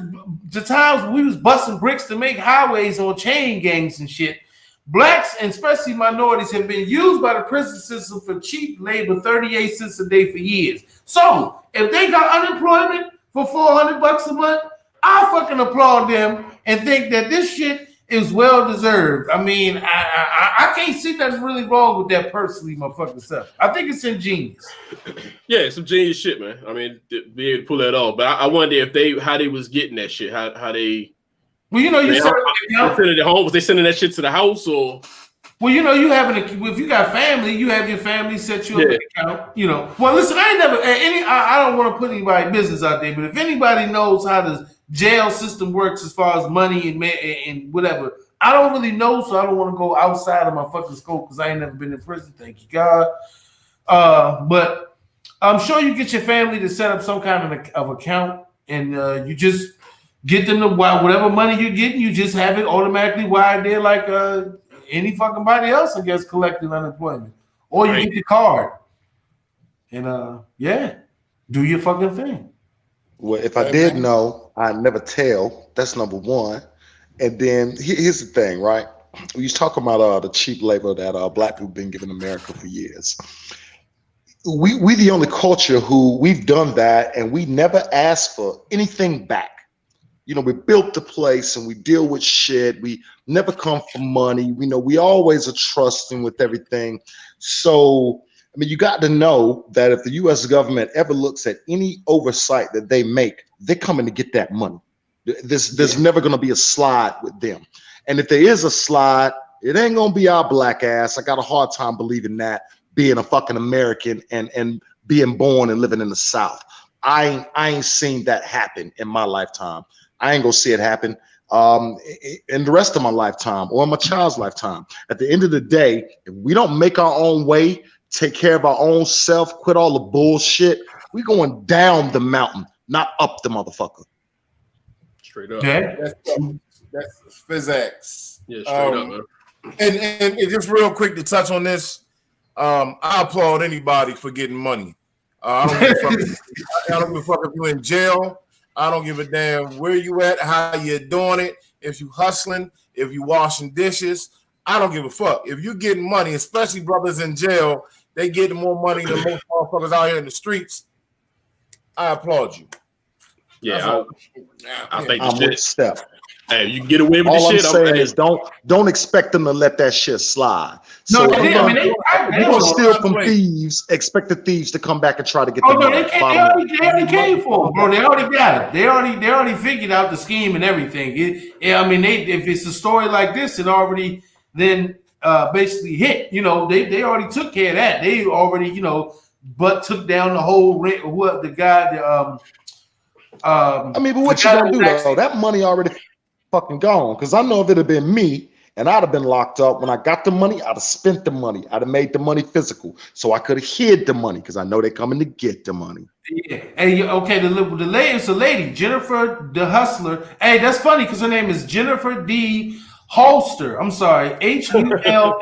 the times we was busting bricks to make highways on chain gangs and shit, blacks and especially minorities have been used by the prison system for cheap labor, 38 cents a day for years. So if they got unemployment for $400 a month, I fucking applaud them and think that this shit is well deserved. I mean, I can't see nothing really wrong with that personally, my fucking self. I think it's ingenious. Yeah, it's some genius shit, man. I mean, to be able to pull that off. But I wonder if how they was getting that shit. How they. Well, you sending it home. Was they sending that shit to the house or? Well, if you got family, you have your family set you up an account. Well, listen, I don't want to put anybody's business out there, but if anybody knows how the jail system works as far as money and whatever, I don't really know, so I don't want to go outside of my fucking scope because I ain't never been in prison. Thank you, God. But I'm sure you get your family to set up some kind of account, and you just get them to whatever money you're getting, you just have it automatically wired there like any fucking body else, I guess, collecting unemployment. Or you get the card. And do your fucking thing. Well, if I did know, I'd never tell. That's number one. And then here's the thing, right? We was talking about the cheap labor that black people been giving America for years. We the only culture who we've done that, and we never asked for anything back. We built the place and we deal with shit. We never come for money. We always are trusting with everything. So, I mean, you got to know that if the U.S. government ever looks at any oversight that they make, they're coming to get that money. There's never going to be a slide with them. And if there is a slide, it ain't going to be our black ass. I got a hard time believing that, being a fucking American and being born and living in the South. I ain't seen that happen in my lifetime. I ain't gonna see it happen in the rest of my lifetime or in my child's lifetime. At the end of the day, if we don't make our own way, take care of our own self, quit all the bullshit, we going down the mountain, not up the motherfucker. Straight up. Okay. That's physics. Yeah, straight up, man. And just real quick to touch on this, I applaud anybody for getting money. I don't give a fuck if you're in jail. I don't give a damn where you at, how you doing it. If you hustling, if you washing dishes, I don't give a fuck. If you getting money, especially brothers in jail, they getting more money than most motherfuckers out here in the streets. I applaud you. Yeah, I think I'm with Steph. Hey, you can get away with all the shit. I'm saying is don't expect them to let that shit slide. No, So they don't steal from thieves. Expect the thieves to come back and try to get the money. They already came for them, bro. They already got it. They already figured out the scheme and everything. If it's a story like this, it already then basically hit. They already took care of that. They already but took down the whole the guy. But what you gonna do though? That money already fucking gone. Because I know if it had been me And I'd have been locked up. When I got the money, I'd have spent the money. I'd have made the money physical. So I could have hid the money because I know they're coming to get the money. Yeah. Hey, okay, the lady, it's a lady, Jennifer the Hustler. Hey, that's funny because her name is Jennifer D. Holster. I'm sorry, Hulster.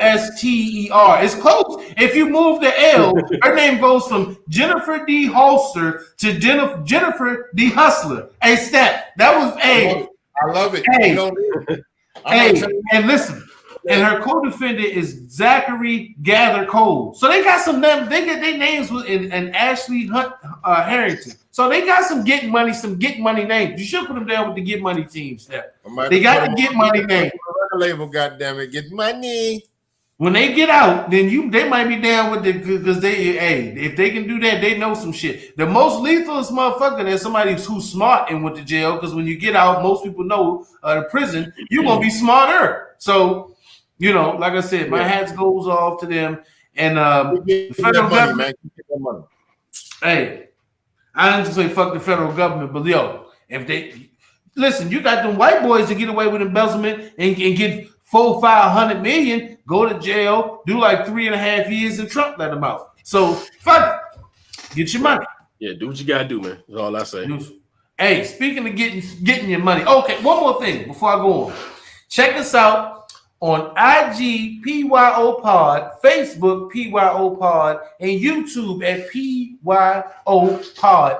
It's close. If you move the L, her name goes from Jennifer D. Holster to Jennifer D. Hustler. Hey, Stat, that was I love it. Hey, You know, and listen, and her co-defendant is Zachary Gather Cole. So they got some names. They get their names and Ashley Hunt Harrington. So they got some get money names. You should put them down with the get money teams. They got the get money name. Label, goddamn it, get money. When they get out, then they might be down with it because if they can do that, they know some shit. The most lethalest motherfucker is somebody who's smart and went to jail, because when you get out, most people know the prison, you're gonna be smarter. So, like I said, my hats goes off to them. And the federal government, man. Hey, I didn't say fuck the federal government, but if they listen, you got them white boys to get away with embezzlement and get 400-500 million, go to jail, do like 3.5 years, and Trump let them out. So fuck it. Get your money. Yeah, do what you gotta do, man. That's all I say. Hey, speaking of getting your money. Okay, one more thing before I go on. Check us out on IG PYOPod, Facebook PYOPod, and YouTube at PYOPod.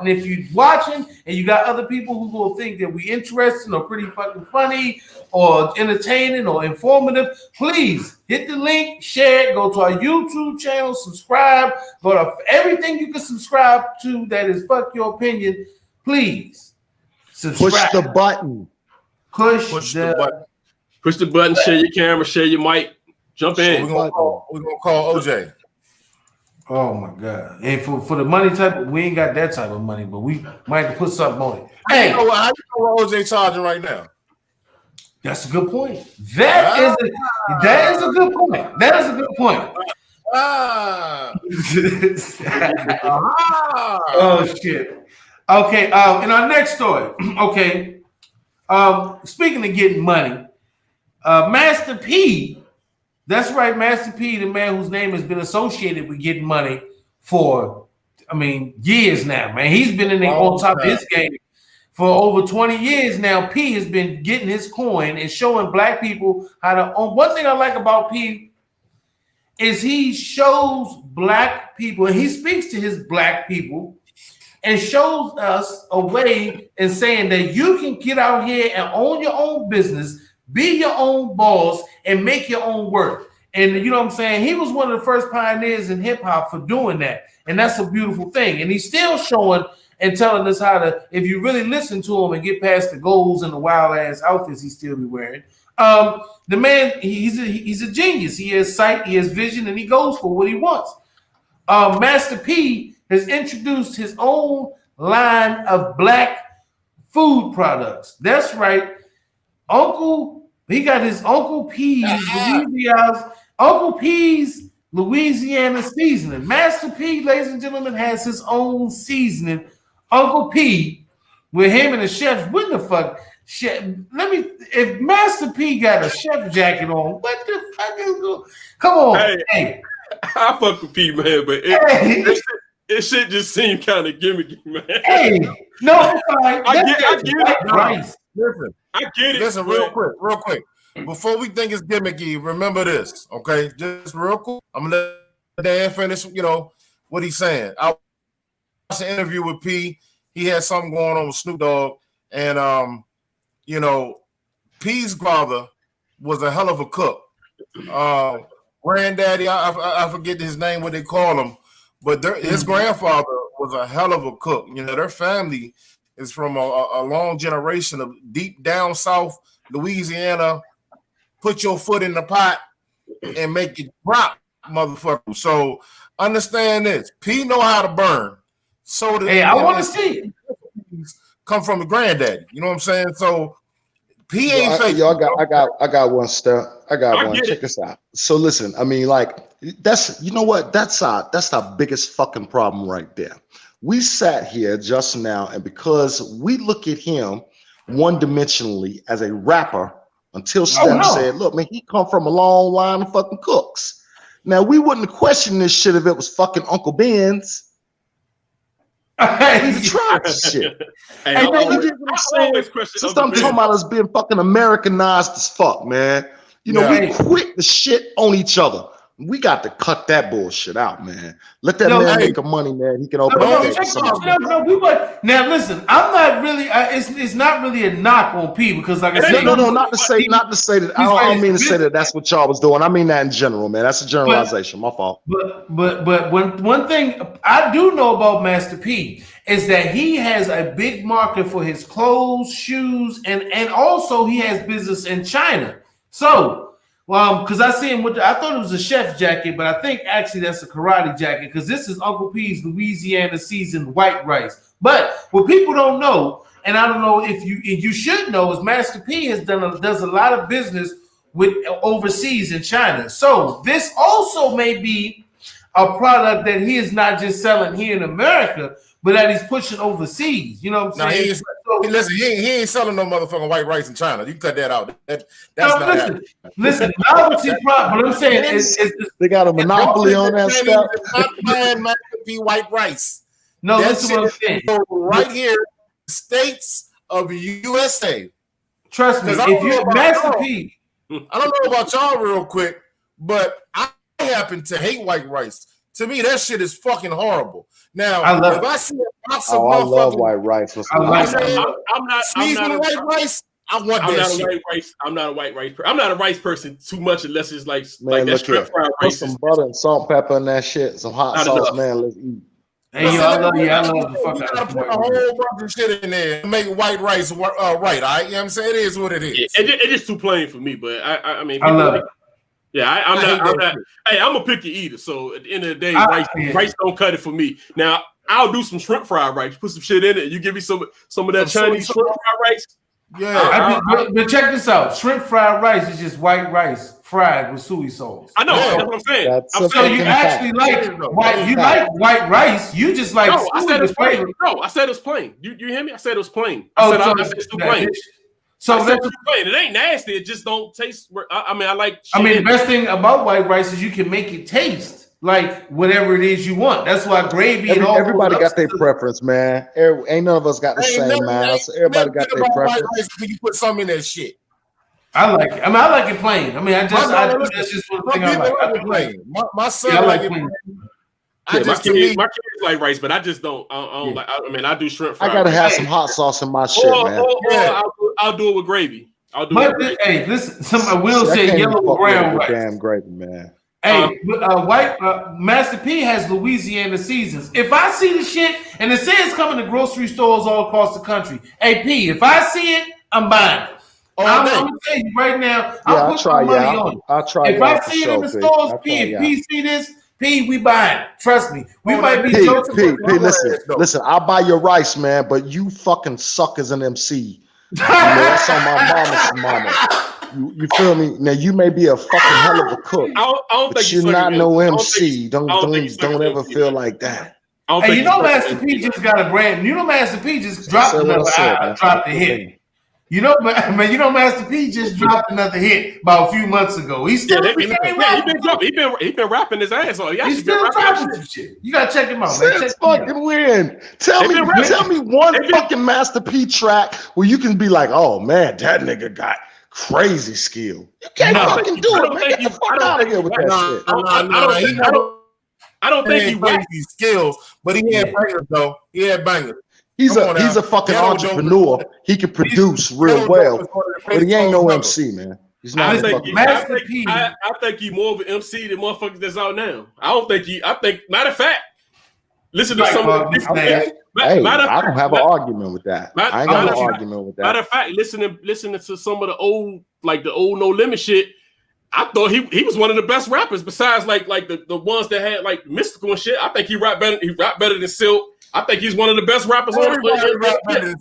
And if you're watching and you got other people who will think that we interesting or pretty fucking funny or entertaining or informative, please hit the link, share it, go to our YouTube channel, subscribe, go to everything you can subscribe to that is fuck your opinion. Please subscribe. Push the button. Push the button. Push the button, share your camera, share your mic, jump in. We're gonna call OJ. Oh my God. And for the money type, we ain't got that type of money, but we might have to put something on it. Hey, how you know what OJ charging right now? That's a good point. That is a good point. That is a good point. Oh shit. Okay, in our next story. Okay. Speaking of getting money. Master P, that's right, Master P, the man whose name has been associated with getting money for, years now, man. He's been on top of his game for over 20 years now. P has been getting his coin and showing black people how to own. One thing I like about P is he shows black people, and he speaks to his black people and shows us a way in saying that you can get out here and own your own business, be your own boss, and make your own work. And you know what I'm saying? He was one of the first pioneers in hip hop for doing that. And that's a beautiful thing. And he's still showing and telling us how to, if you really listen to him and get past the goals and the wild ass outfits he still be wearing. The man, he's a genius. He has sight, he has vision, and he goes for what he wants. Master P has introduced his own line of black food products. That's right. He got his Uncle P's Louisiana seasoning. Master P, ladies and gentlemen, has his own seasoning. Uncle P, with him and the chef. What the fuck? If Master P got a chef jacket on, what the fuck is going? Come on, hey. I fuck with P, man, but it shit just seemed kind of gimmicky, man. Hey, no, I get it. Right. Listen. I get it. Listen, real quick. Before we think it's gimmicky, remember this, okay? Just real quick. I'm gonna let Dan finish, what he's saying. I watched an interview with P. He had something going on with Snoop Dogg, and P's father was a hell of a cook. Granddaddy, I forget his name, what they call him, but his grandfather was a hell of a cook. Their family is from a long generation of deep down south Louisiana. Put your foot in the pot and make it drop, motherfucker. So understand this. P know how to burn. So I want to see come from the granddaddy. You know what I'm saying? So P ain't fake. I got one step. I got one. Check this out. So listen, that's that's our biggest fucking problem right there. We sat here just now, and because we look at him one-dimensionally as a rapper until Steph said, look, man, he come from a long line of fucking cooks. Now, we wouldn't question this shit if it was fucking Uncle Ben's. We tried this shit. Hey, I always question. Since I'm talking about us being fucking Americanized as fuck, man. You know, we quit the shit on each other. We got to cut that bullshit out, man. Let that man make money, man. He can open up. Now listen, I'm not really. It's not really a knock on P because, like I said, no, not to say that. I don't mean to say that that's what y'all was doing. I mean that in general, man. That's a generalization. My fault. But one thing I do know about Master P is that he has a big market for his clothes, shoes, and also he has business in China. So. Because I see him I thought it was a chef's jacket, but I think actually that's a karate jacket because this is Uncle P's Louisiana seasoned white rice. But what people don't know, and I don't know if you should know, is Master P does a lot of business with overseas in China. So this also may be a product that he is not just selling here in America, but that he's pushing overseas. You know what I'm saying? He ain't selling no motherfucking white rice in China. You can cut that out. Listen. But I'm saying they got a monopoly on that stuff. Not buying Master P white rice. No, listen what I'm saying. Right here, states of USA. Trust me, if you Master P, I don't know about y'all real quick, but I happen to hate white rice. To me, that shit is fucking horrible. Now, if I see a box of I love white rice. I'm not white rice. I want that shit. I'm not a white rice. I'm not a rice person too much unless it's like that shrimp fried rice. Put some butter and salt, pepper in that shit. Some hot sauce, man. Let's eat. Hey, I love the fuck out of you gotta put a whole bunch of shit in there and make white rice right. All right, you know what I'm saying? It is what it is. Yeah, it is too plain for me, but I mean, I love it. Yeah, I'm not. Hey, I'm a picky eater, so at the end of the day, rice don't cut it for me. Now, I'll do some shrimp fried rice, put some shit in it. You give me some of that Chinese shrimp fried rice. Yeah, but check this out: shrimp fried rice is just white rice fried with soy sauce. I know. That's what I'm saying. So you actually like white rice. You just like. No, I said it's plain. No, I said it's plain. You hear me? I said it was plain. I said it's too plain. So that's plain. It ain't nasty. It just don't taste. I mean, I like. The best thing about white rice is you can make it taste like whatever it is you want. That's why gravy and all. Everybody got their preference, man. Ain't none of us got the same, man. So everybody got their preference. You put some in that shit. I like it. I mean, I like it plain. I mean, that's just one thing I like. Plain. My son like it plain. My kids like rice, but I just don't. I don't like. I mean, I do shrimp fried. I gotta have some hot sauce in my shit, man. I'll do it with gravy. Hey, listen. Somebody will say yellow or brown rice. Damn gravy, man. Hey, Master P has Louisiana seasons. If I see the shit and it says coming to grocery stores all across the country, hey P, if I see it, I'm buying it. I'm gonna tell you right now. I'll put my money on it. I'll try. If I see it in the stores, P, if P see this, P, we buying it. Trust me. We might be joking. P, listen. I'll buy your rice, man, but you fucking suck as an MC. You know, that's on my mama. You feel me? Now you may be a fucking hell of a cook, but you're not no MC. Don't ever feel like that. Hey, you know Master P just got a brand. You know Master P just dropped dropped a hit. You know, man. You know Master P just dropped another hit about a few months ago. He's still he been rapping his ass off. He's still dropping some shit. You gotta check him out, man. Since fucking when? Tell me one fucking Master P track where you can be like, oh man, that nigga got crazy skill. You can't fucking do it, man. Get the fuck out of here with that shit. I don't think he raised these skills, but he had bangers though. He had bangers. He's a fucking entrepreneur. He can produce real well, but he ain't no MC, man. He's not. I think he more of an MC than motherfuckers that's out now. I think matter of fact, listen to some of the Hey, I don't have an argument with that. I ain't got an argument with that. Matter of fact, listening to some of the old No Limit shit, I thought he was one of the best rappers besides like the ones that had like mystical and shit. I think he rap better than Silk. I think he's one of the best rappers on the planet.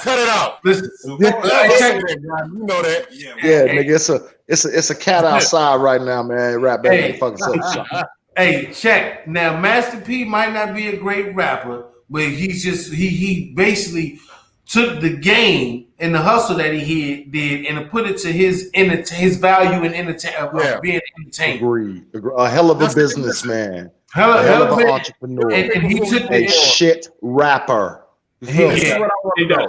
Cut it out. Listen, you know that. Yeah, nigga, it's a cat outside right now, man. Rap better than fucking Silk. Hey, check. Now, Master P might not be a great rapper, but he's just he basically took the game and the hustle that he did and put it to his value in being entertained. Agreed. A hell of a businessman. Hell of an a entrepreneur. And he took a shit rapper. That's what I want to know.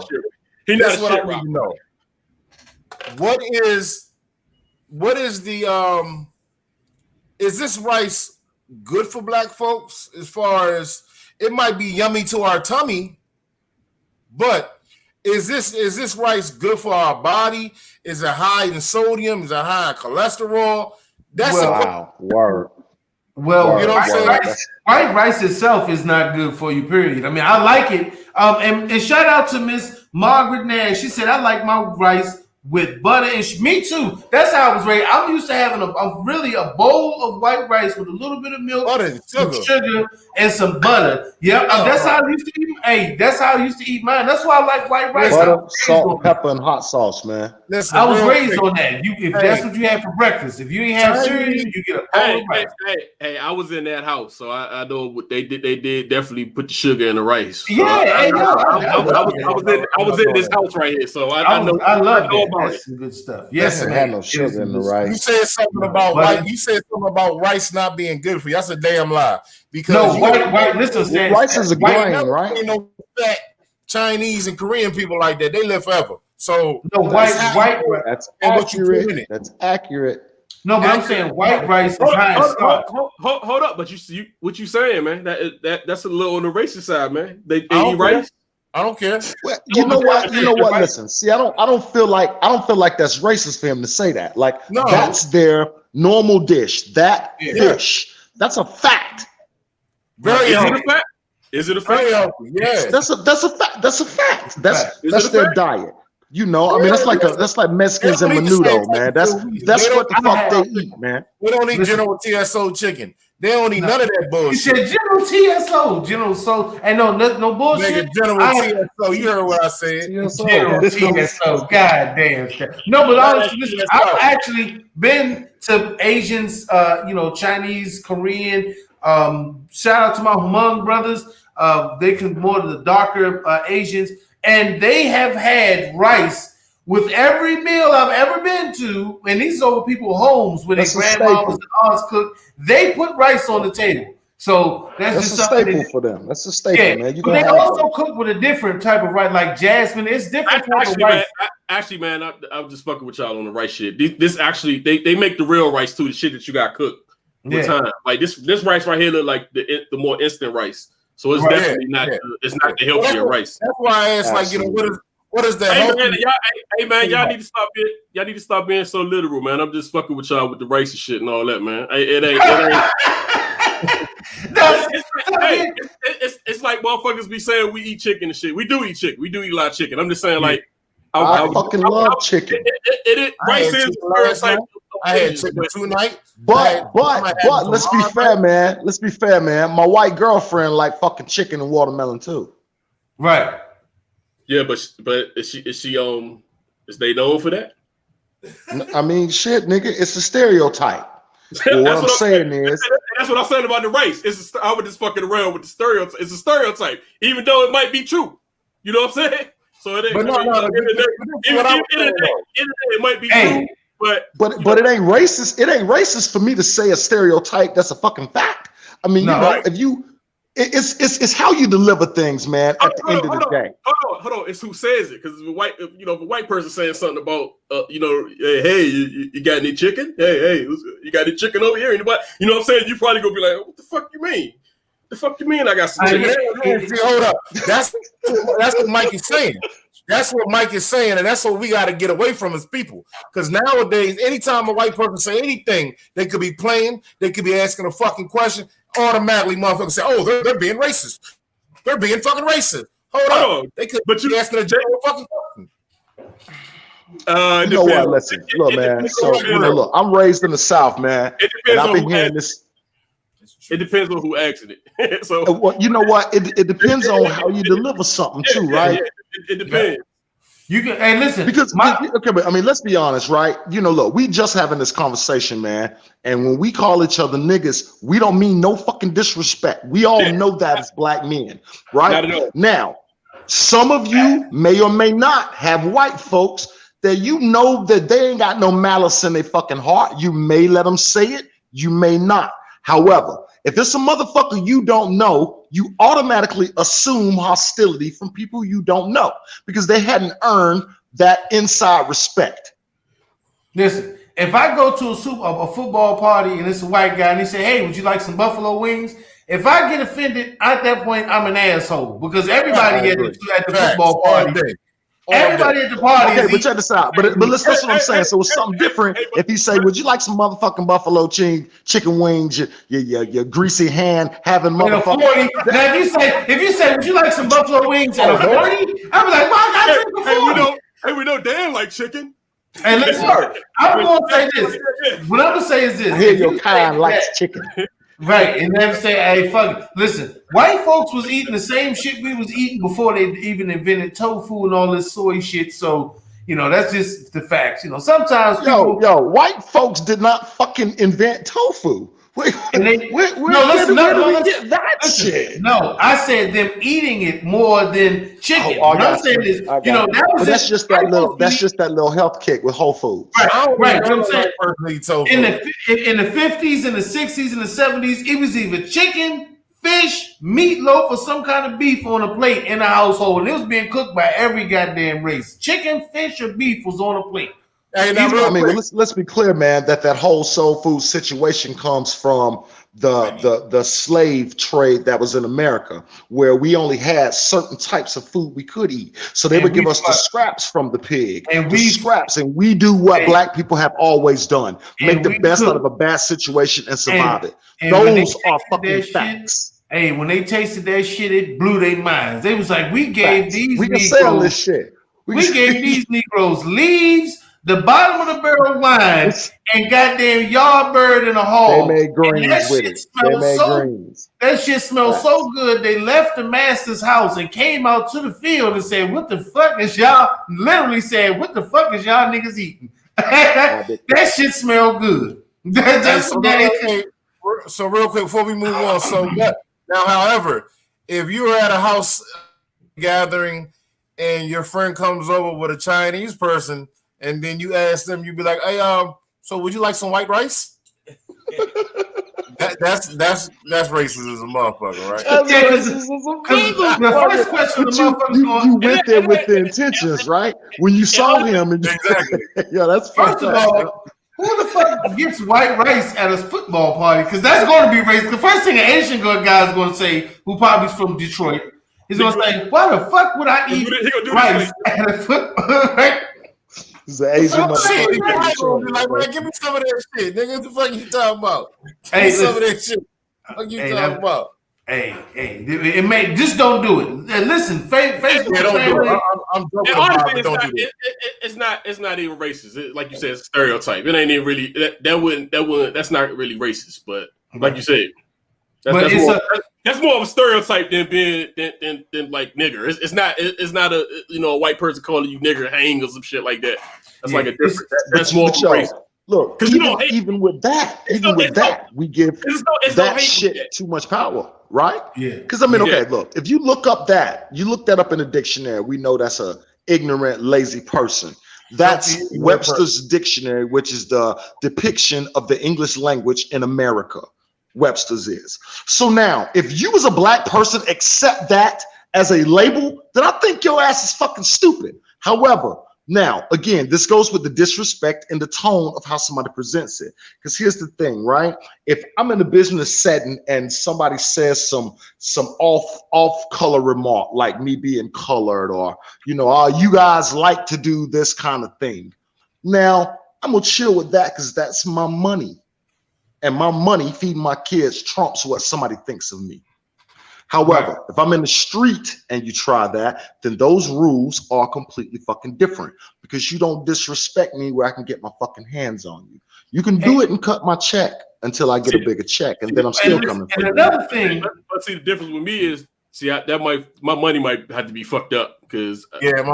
That's what I need to know. What is the is this rice good for black folks? As far as it might be yummy to our tummy, but is this rice good for our body? Is it high in sodium? Is it high in cholesterol? That's word. Well, you know what I'm saying? White rice itself is not good for you, period. I mean, I like it. And shout out to Miss Margaret Nash. She said, I like my rice with butter and me too. That's how I was raised. I'm used to having a bowl of white rice with a little bit of milk, butter, sugar, and some butter. Yeah, that's how I used to eat. Hey, that's how I used to eat mine. That's why I like white rice. Butter, salt, pepper, and hot sauce, man. I was raised on that. If that's what you had for breakfast, if you ain't have cereal, you get a bowl of rice. Hey, I was in that house, so I know what they did. They did definitely put the sugar in the rice. So I was in this house right here, so I know. I love that. That's some good stuff. Yes, man. Had no sugar in the rice. You said something about rice. You said something about rice not being good for you. That's a damn lie. Because white. Listen, rice is a grain, right? You know, fat Chinese and Korean people like that, they live forever. So white. That's accurate. That's accurate. No, but I'm saying white rice is high in starch. Hold up, but you what you saying, man? That's a little on the racist side, man. They eat rice. I don't care. Well, you know what? Listen, see, I don't feel like that's racist for him to say that. Like that's their normal dish. That fish. That's a fact. Very healthy. Is it a fact? Very healthy. Yeah. That's a fact. That's a fact. That's their diet. You know, I mean, that's like Mexicans and menudo, man. That's what the fuck they eat, man. We don't eat General TSO chicken. They don't eat none of that bullshit. You said General TSO, and no bullshit. Nigga, General TSO, you heard what I said. General TSO, goddamn. No, but honestly, I've actually been to Asians, Chinese, Korean. Shout out to my Hmong brothers. They can more the darker Asians, and they have had rice with every meal I've ever been to. And these are people's homes where their grandmas and aunts cook. They put rice on the table. So that's just a staple for them. That's a staple, man. But they also cook with a different type of rice, like jasmine. It's different type of rice. Man, I'm just fucking with y'all on the rice shit. This actually, they make the real rice too. The shit that you got cooked with time. Like this rice right here look like the more instant rice. So it's definitely not. It's not the healthier rice. That's why I asked, what is that? Hey man, y'all need to stop it. Y'all need to stop being so literal, man. I'm just fucking with y'all with the rice and shit and all that, man. It ain't. It's like motherfuckers be saying we eat chicken and shit. We do eat chicken. We do eat a lot of chicken. I'm just saying, like, I fucking love chicken. Rice is I had chicken tonight. But let's be fair, man. Let's be fair, man. My white girlfriend like fucking chicken and watermelon too. Right. Yeah, but is they known for that? I mean, shit, nigga, it's a stereotype. Well, what I'm saying is that's what I'm saying about the race. I would just fucking around with the stereotype. It's a stereotype, even though it might be true. You know what I'm saying? So it ain't. But it might be true. But it ain't racist. It ain't racist for me to say a stereotype that's a fucking fact. I mean, if you, it's how you deliver things, man. At the end of the day, hold on. It's who says it, because if a white person saying something about, hey, you got any chicken? Hey, you got any chicken over here? Anybody? You know what I'm saying? You probably gonna be like, what the fuck you mean? The fuck you mean I got some chicken? Hold up. That's what Mike is saying. That's what Mike is saying, and that's what we got to get away from as people. Because nowadays, anytime a white person say anything, they could be playing, they could be asking a fucking question, automatically motherfuckers say, oh, they're being racist. They're being fucking racist. Hold on. They could be asking a general fucking question. You know what? Listen, look, man. So, look, I'm raised in the South, man. And I've been hearing this. It depends on who asking it. So, you know what? It depends on how you deliver something too, right? It depends. You can, hey, listen, because but I mean, let's be honest, right? Look, we just having this conversation, man. And when we call each other niggas, we don't mean no fucking disrespect. We all know that as black men, right? Not at all. Now, Some of you may or may not have white folks that you know that they ain't got no malice in their fucking heart. You may let them say it, you may not. However, if it's a motherfucker you don't know, you automatically assume hostility from people you don't know because they hadn't earned that inside respect. Listen, if I go to a football party and it's a white guy and he say, "Hey, would you like some buffalo wings?" If I get offended at that point, I'm an asshole because everybody at the football party. Everybody at the party. Okay, but check this out. But listen, that's what I'm saying. So it's something different if he say, "Would you like some motherfucking buffalo chicken wings? Your greasy hand having motherfucking." Now if you say, "Would you like some buffalo wings?" at a 40, I'll be like, "Well, I got drink before." We know Dan like chicken. Hey, listen, I'm gonna say this. What I'm gonna say is this: I hear your kind likes chicken. Right, and then say, "Hey, fuck it." Listen, white folks was eating the same shit we was eating before they even invented tofu and all this soy shit. So, that's just the facts. Sometimes people... white folks did not fucking invent tofu. Where did we get that shit? No, I said them eating it more than chicken. What I'm saying is, that's just that little health kick with Whole Foods. Right. What I'm saying, in the 50s, and the 60s, and the 70s, it was either chicken, fish, meatloaf, or some kind of beef on a plate in a household, and it was being cooked by every goddamn race. Chicken, fish, or beef was on a plate. Hey, let's be clear, man, that whole soul food situation comes from the slave trade that was in America, where we only had certain types of food we could eat. So they would give us the scraps from the pig, and we do what black people have always done: make the best out of a bad situation and survive it. Those are fucking facts. Hey, when they tasted that shit, it blew their minds. They was like, we gave these we can Negroes, sell this shit. We gave these Negroes leaves, the bottom of the barrel wine, and goddamn yardbird in a hall. They made greens with it. That shit smells so good. They left the master's house and came out to the field and said, "What the fuck is y'all?" Literally said, "What the fuck is y'all niggas eating?" That shit smell good. So real quick before we move on, now, however, if you were at a house gathering and your friend comes over with a Chinese person, and then you ask them, you'd be like, "Hey, so would you like some white rice?" that's racist as a motherfucker, right? The first question you went there with the intentions, right? When you saw him, and that's first of all, who the fuck gets white rice at a football party? Because that's going to be racist. The first thing an Asian guy is going to say, who probably is from Detroit, is going to say, "Why the fuck would I eat rice at a football?" Right? It's an Asian motherfucker. Like, man, give me some of that shit, nigga. What the fuck you talking about? Give me some of that shit. What you talking about? It may just don't do it. Listen, Facebook. I'm joking about it. Don't do it. It's not even racist. Like you said, it's a stereotype. It ain't even really that's not really racist. But like you said, that's more of a stereotype than being than like nigger. It's not a white person calling you nigger hang or some shit like that. That's like a different. That's more of a race. Look, even with that, we give that shit too much power, right? Yeah. Because look, if you look that up in the dictionary, we know that's a ignorant, lazy person. That's Webster's dictionary, which is the depiction of the English language in America. Webster's is. So now, if you as a black person accept that as a label, then I think your ass is fucking stupid. However, now, again, this goes with the disrespect and the tone of how somebody presents it. Because here's the thing, right? If I'm in a business setting and somebody says some off color remark, like me being colored, or you guys like to do this kind of thing. Now, I'm gonna chill with that because that's my money. And my money feeding my kids trumps what somebody thinks of me. However, if I'm in the street and you try that, then those rules are completely fucking different because you don't disrespect me where I can get my fucking hands on you. You can do it and cut my check until I get a bigger check, and then I'm still coming. And another thing, but see, the difference with me is, my money might have to be fucked up because I don't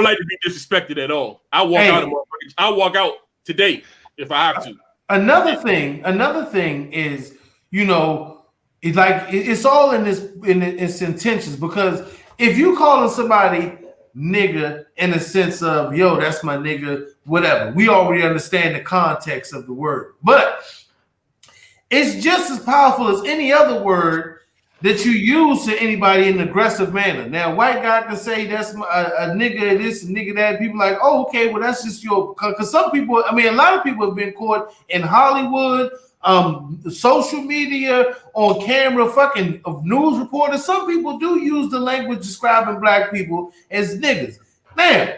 like to be disrespected at all. I walk out today if I have to. Another thing is, it's all in its intentions, because if you calling somebody nigga in the sense of, yo, that's my nigga, whatever, we already understand the context of the word. But it's just as powerful as any other word that you use to anybody in an aggressive manner. Now, white guy can say that's a nigga this, a nigga that. People like, oh, okay, well, that's just your, because some people, I mean, a lot of people have been caught in Hollywood, social media, on camera, fucking news reporters. Some people do use the language describing black people as niggas. Now,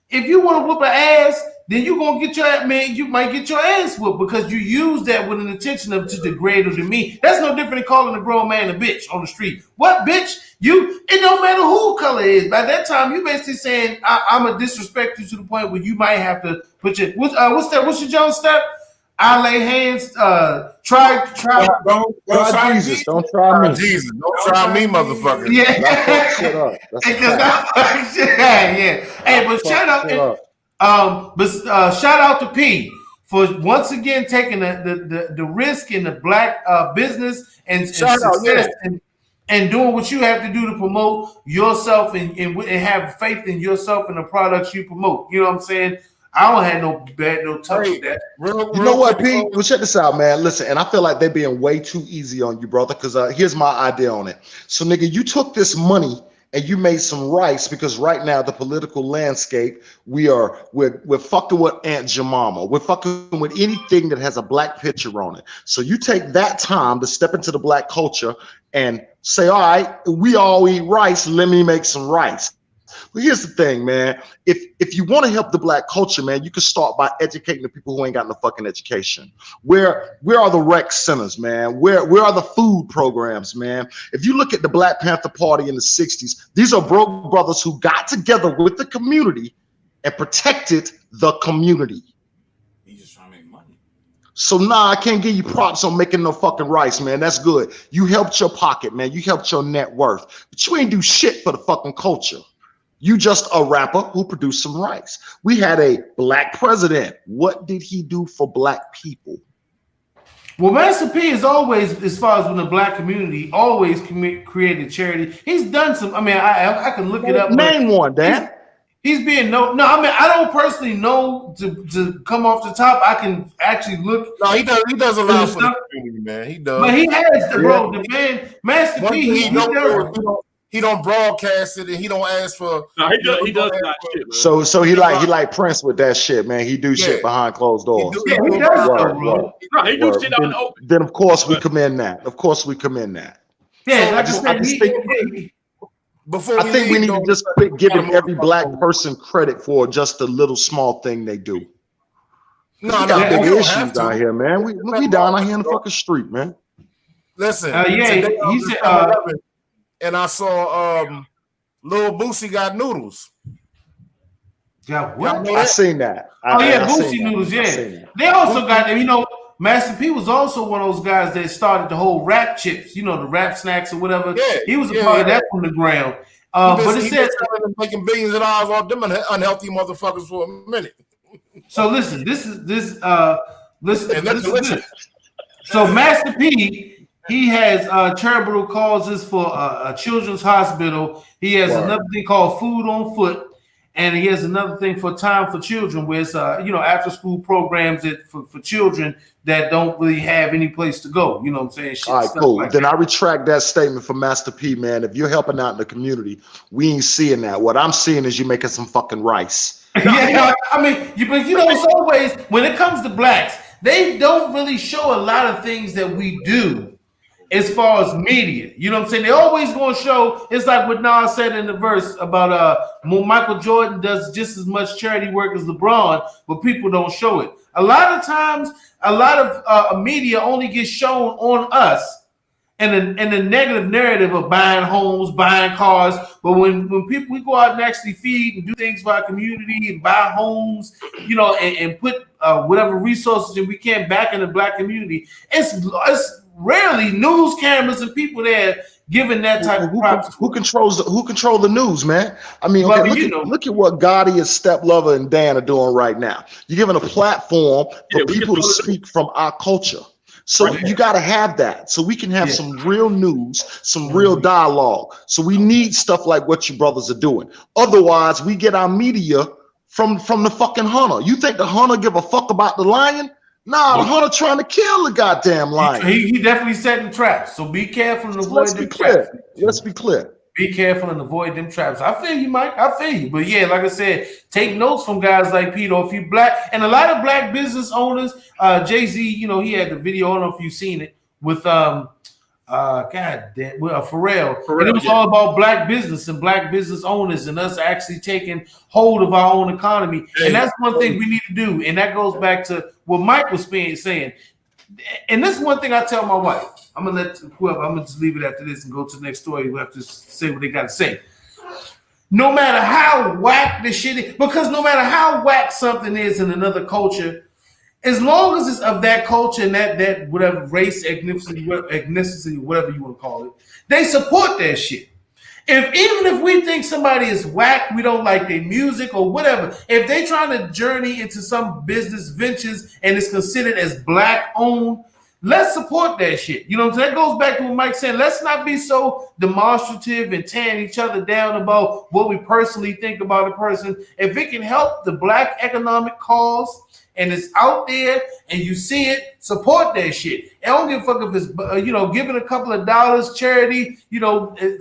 if you want to whoop an ass, then you're gonna get your man. You might get your ass whooped because you use that with an intention of to degrade or demean. That's no different than calling a grown man a bitch on the street. What bitch? It don't matter who color it is. By that time, you basically saying I'm a disrespect you to the point where you might have to put your what's that? What's your Jones step? I lay hands. Try. Don't try Jesus. Don't try me. Jesus. Don't try me, motherfucker. Yeah. Shut up. Yeah. Hey, but shout out. Shout out to P for once again taking the risk in the black business and success and doing what you have to do to promote yourself and have faith in yourself and the products you promote. You know what I'm saying? I don't have no touch with that. You know what, P? Well, check this out, man. Listen, and I feel like they're being way too easy on you, brother, because here's my idea on it. So, nigga, you took this money and you made some rice because right now the political landscape, we're fucking with Aunt Jemima. We're fucking with anything that has a black picture on it. So you take that time to step into the black culture and say, all right, we all eat rice. Let me make some rice. But here's the thing, man. If you want to help the black culture, man, you can start by educating the people who ain't got no fucking education. Where are the rec centers, man? Where are the food programs, man? If you look at the Black Panther Party in the 60s, these are broke brothers who got together with the community and protected the community. He's just trying to make money. So nah, I can't give you props on making no fucking rice, man. That's good. You helped your pocket, man. You helped your net worth. But you ain't do shit for the fucking culture. You just a rapper who produced some rice. We had a black president. What did he do for black people? Well, Master P is always, as far as in the black community, always created charity. He's done some. I mean, I can look it up. Name one, Dan. He's being no. I mean, I don't personally know to come off the top. I can actually look. No, he does a lot for the community, man. He does. But he has bro. The man, Master P. He don't broadcast it and he don't ask for. No, he does that shit, So man. he like Prince with that shit, man. He do shit behind closed doors. He does, bro. No, he do shit out in the open. Then of course we commend that. Yeah, so I just think we need to just quit giving every black person credit for just a little small thing they do. We got big issues down here, man. We down out here in the fucking street, man. Listen, he said. And I saw Lil Boosie got noodles. Yeah, what? I seen that. Boosie noodles. Yeah, they also got them. You know, Master P was also one of those guys that started the whole rap chips. You know, the rap snacks or whatever. Yeah, he was a part of that from the ground. But it said making billions of dollars off them unhealthy motherfuckers for a minute. So listen. So Master P. He has charitable causes for a children's hospital. He has another thing called Food on Foot, and he has another thing for Time for Children, where it's after school programs for children that don't really have any place to go. You know what I'm saying? All right, cool. Then I retract that statement for Master P, man. If you're helping out in the community, we ain't seeing that. What I'm seeing is you making some fucking rice. Yeah, I mean, it's always when it comes to blacks, they don't really show a lot of things that we do. As far as media, you know what I'm saying? They always going to show, it's like what Nas said in the verse about Michael Jordan does just as much charity work as LeBron, but people don't show it. A lot of times, a lot of media only gets shown on us and the negative narrative of buying homes, buying cars. But when people, we go out and actually feed and do things for our community and buy homes, and put whatever resources that we can back in the black community, it's rarely news cameras and people there giving that type of props. Who control the news, man? I mean, look at what Gotti and Step Lova and Dan are doing right now. You're giving a platform for people to speak from our culture. So you got to have that so we can have some real news, some real dialogue. So we need stuff like what you brothers are doing. Otherwise, we get our media from the fucking hunter. You think the hunter give a fuck about the lion? Nah, the hunter trying to kill the goddamn lion. He definitely setting traps. So be careful and avoid them traps. Let's be clear. Be careful and avoid them traps. I feel you, Mike. I feel you. But yeah, like I said, take notes from guys like Pete. Or if you black, and a lot of black business owners, Jay-Z, you know, he had the video. I don't know if you've seen it with Pharrell. And it was all about black business and black business owners and us actually taking hold of our own economy. And that's one thing we need to do. And that goes back to what Mike was saying. And this is one thing I tell my wife. I'm gonna let whoever. I'm gonna just leave it after this and go to the next story. We have to say what they gotta say. No matter how whack this shit is, because no matter how whack something is in another culture, as long as it's of that culture and that whatever race, ethnicity, whatever you want to call it, they support that shit. Even if we think somebody is whack, we don't like their music or whatever, if they trying to journey into some business ventures and it's considered as black owned, let's support that shit. You know what I'm saying? That goes back to what Mike said. Let's not be so demonstrative and tearing each other down about what we personally think about a person. If it can help the black economic cause and it's out there and you see it, support that shit. I don't give a fuck if it's, giving a couple of dollars charity,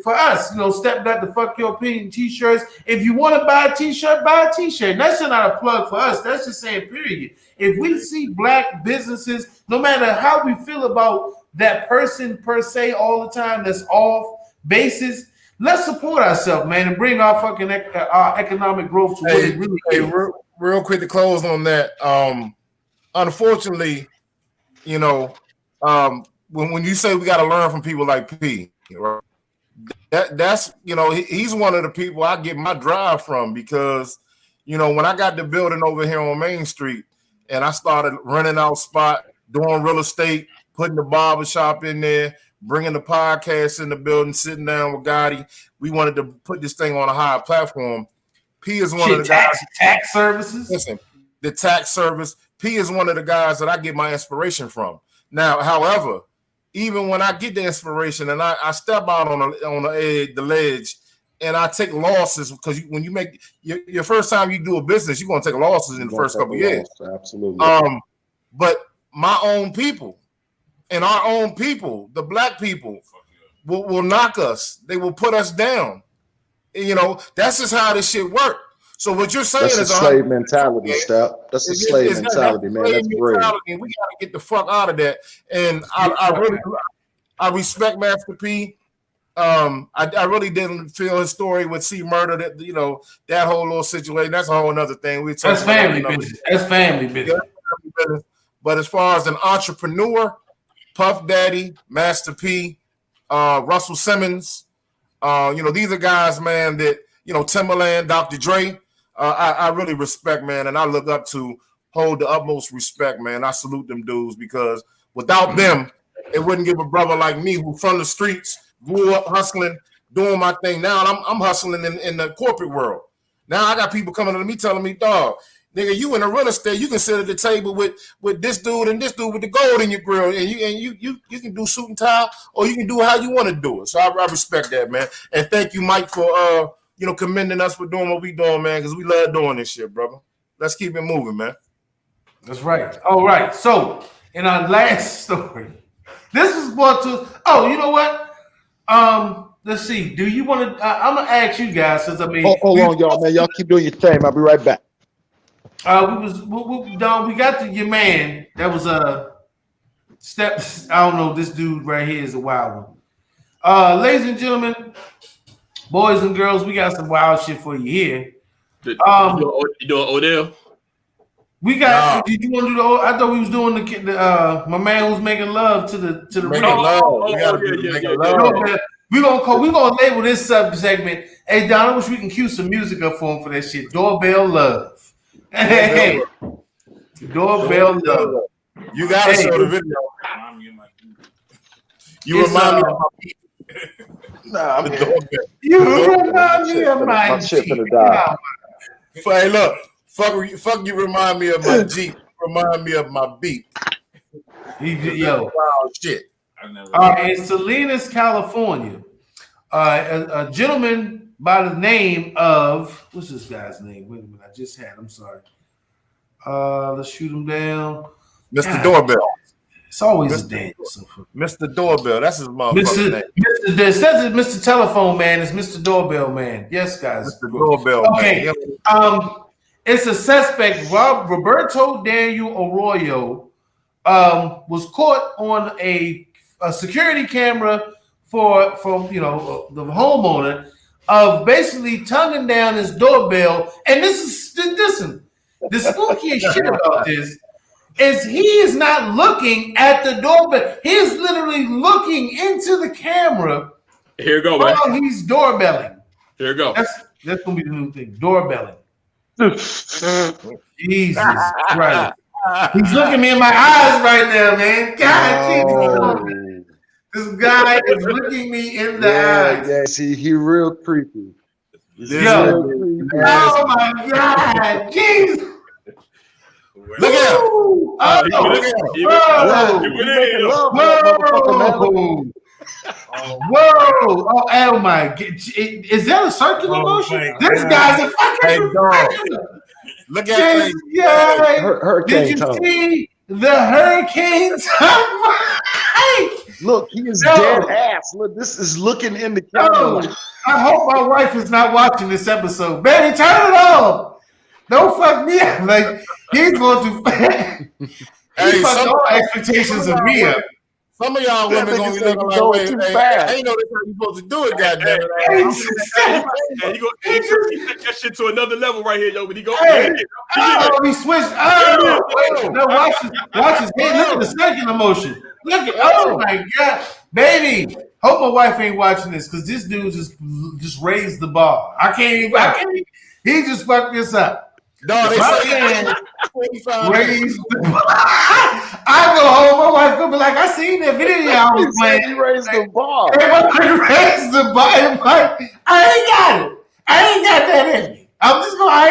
for us, step back to fuck your opinion t-shirts. If you want to buy a t-shirt, buy a t-shirt. And that's not a plug for us. That's just saying, period. If we see black businesses, no matter how we feel about that person per se all the time, that's off basis, let's support ourselves, man, and bring our fucking our economic growth to what it really is. Real quick to close on that. Unfortunately, when you say we got to learn from people like P, right? That's he's one of the people I get my drive from because when I got the building over here on Main Street and I started renting out spot, doing real estate, putting the barbershop in there, bringing the podcast in the building, sitting down with Gotti, we wanted to put this thing on a higher platform. P is one of the guys. Tax services. Listen, the tax service. P is one of the guys that I get my inspiration from. Now, however, even when I get the inspiration and I step out on the ledge and I take losses because when you make your first time you do a business, you're gonna take losses in the first couple of years. Absolutely. But my own people and our own people, the black people, will knock us. They will put us down. That's just how this shit works. So what you're saying is a slave mentality, Step. That's a slave mentality, man. That's great. We gotta get the fuck out of that. And I respect Master P. I really didn't feel his story with C Murder, that that whole little situation. That's a whole other thing. That's family business. That's family business. But as far as an entrepreneur, Puff Daddy, Master P, Russell Simmons, these are guys, man, that Timberland, Dr.Dre, I really respect, man, and I look up to, hold the utmost respect, man. I salute them dudes because without them, it wouldn't give a brother like me who from the streets, grew up hustling, doing my thing. Now I'm hustling in the corporate world. Now I got people coming to me telling me, dog, nigga, you in a real estate, you can sit at the table with this dude and this dude with the gold in your grill, and you can do suit and tie, or you can do how you want to do it. So I respect that, man. And thank you, Mike, for commending us for doing what we doing, man, because we love doing this shit, brother. Let's keep it moving, man. That's right. All right. So in our last story, this is what to. Oh, you know what? Let's see. Do you want to? I'm gonna ask you guys since hold on, y'all, man. Y'all keep doing your thing. I'll be right back. We got your man that was step. I don't know. This dude right here is a wild one. Ladies and gentlemen, boys and girls, we got some wild shit for you here. You doing Odell? We got. Did you want to do the? I thought we was doing the my man who's making love to the making love. We gotta do making love. We gonna label this segment. Hey Don, I wish we can cue some music up for him for that shit. Doorbell love. Hey, doorbell love. You gotta show the video. You remind me of my beat. Nah, man. You remind me of my Jeep. Hey, look. Fuck you remind me of my Jeep. Remind me of my beat. Yo, wild shit. In Salinas, California, a gentleman by the name of what's this guy's name? Wait a minute, I just had. I'm sorry. Let's shoot him down. Mr. Doorbell. It's always a damn. Mr. Doorbell. That's his motherfucking name. It says it's Mr. Telephone Man. It's Mr. Doorbell Man. Yes, guys. Mr. Doorbell Okay. Man. It's a suspect, Roberto Daniel Arroyo, was caught on a security camera for the homeowner of basically tonguing down his doorbell. And listen, the spookiest shit about this is he is not looking at the doorbell. He is literally looking into the camera. Here you go, while man. he's doorbelling. Here you go. That's gonna be the new thing. Doorbelling. Jesus Christ. He's looking me in my eyes right now, man. God, Jesus. This guy is looking me in the eyes. Yeah, see, he real creepy. Yo, oh my God, Jesus. Look at him. Whoa! Oh my! Is that a circular motion? This guy's a fucking. Look at him. Yeah. Hurricane Did you tongue. see the hurricane tongue? Look, he is dead ass. Look, this is looking in the camera. I hope my wife is not watching this episode. Baby, turn it off. Don't fuck me up. Like he's going to. He fucked all expectations of me up. Some of y'all women gonna be looking like, wait, I ain't know that's how you supposed to do it, goddamn it. He take that shit to another level right here, yo. But he go. He switched. Wait, no, watch his head. Look at the circular motion. Look at. Oh my God, baby. Hope my wife ain't watching this because this dude just raised the bar. I can't even. He just fucked this up. No, they say 25 raise the bar. I go home, my wife gonna be like, I seen that video I was playing. He raised the bar. Raised the bar. I ain't got it. I ain't got that in me. I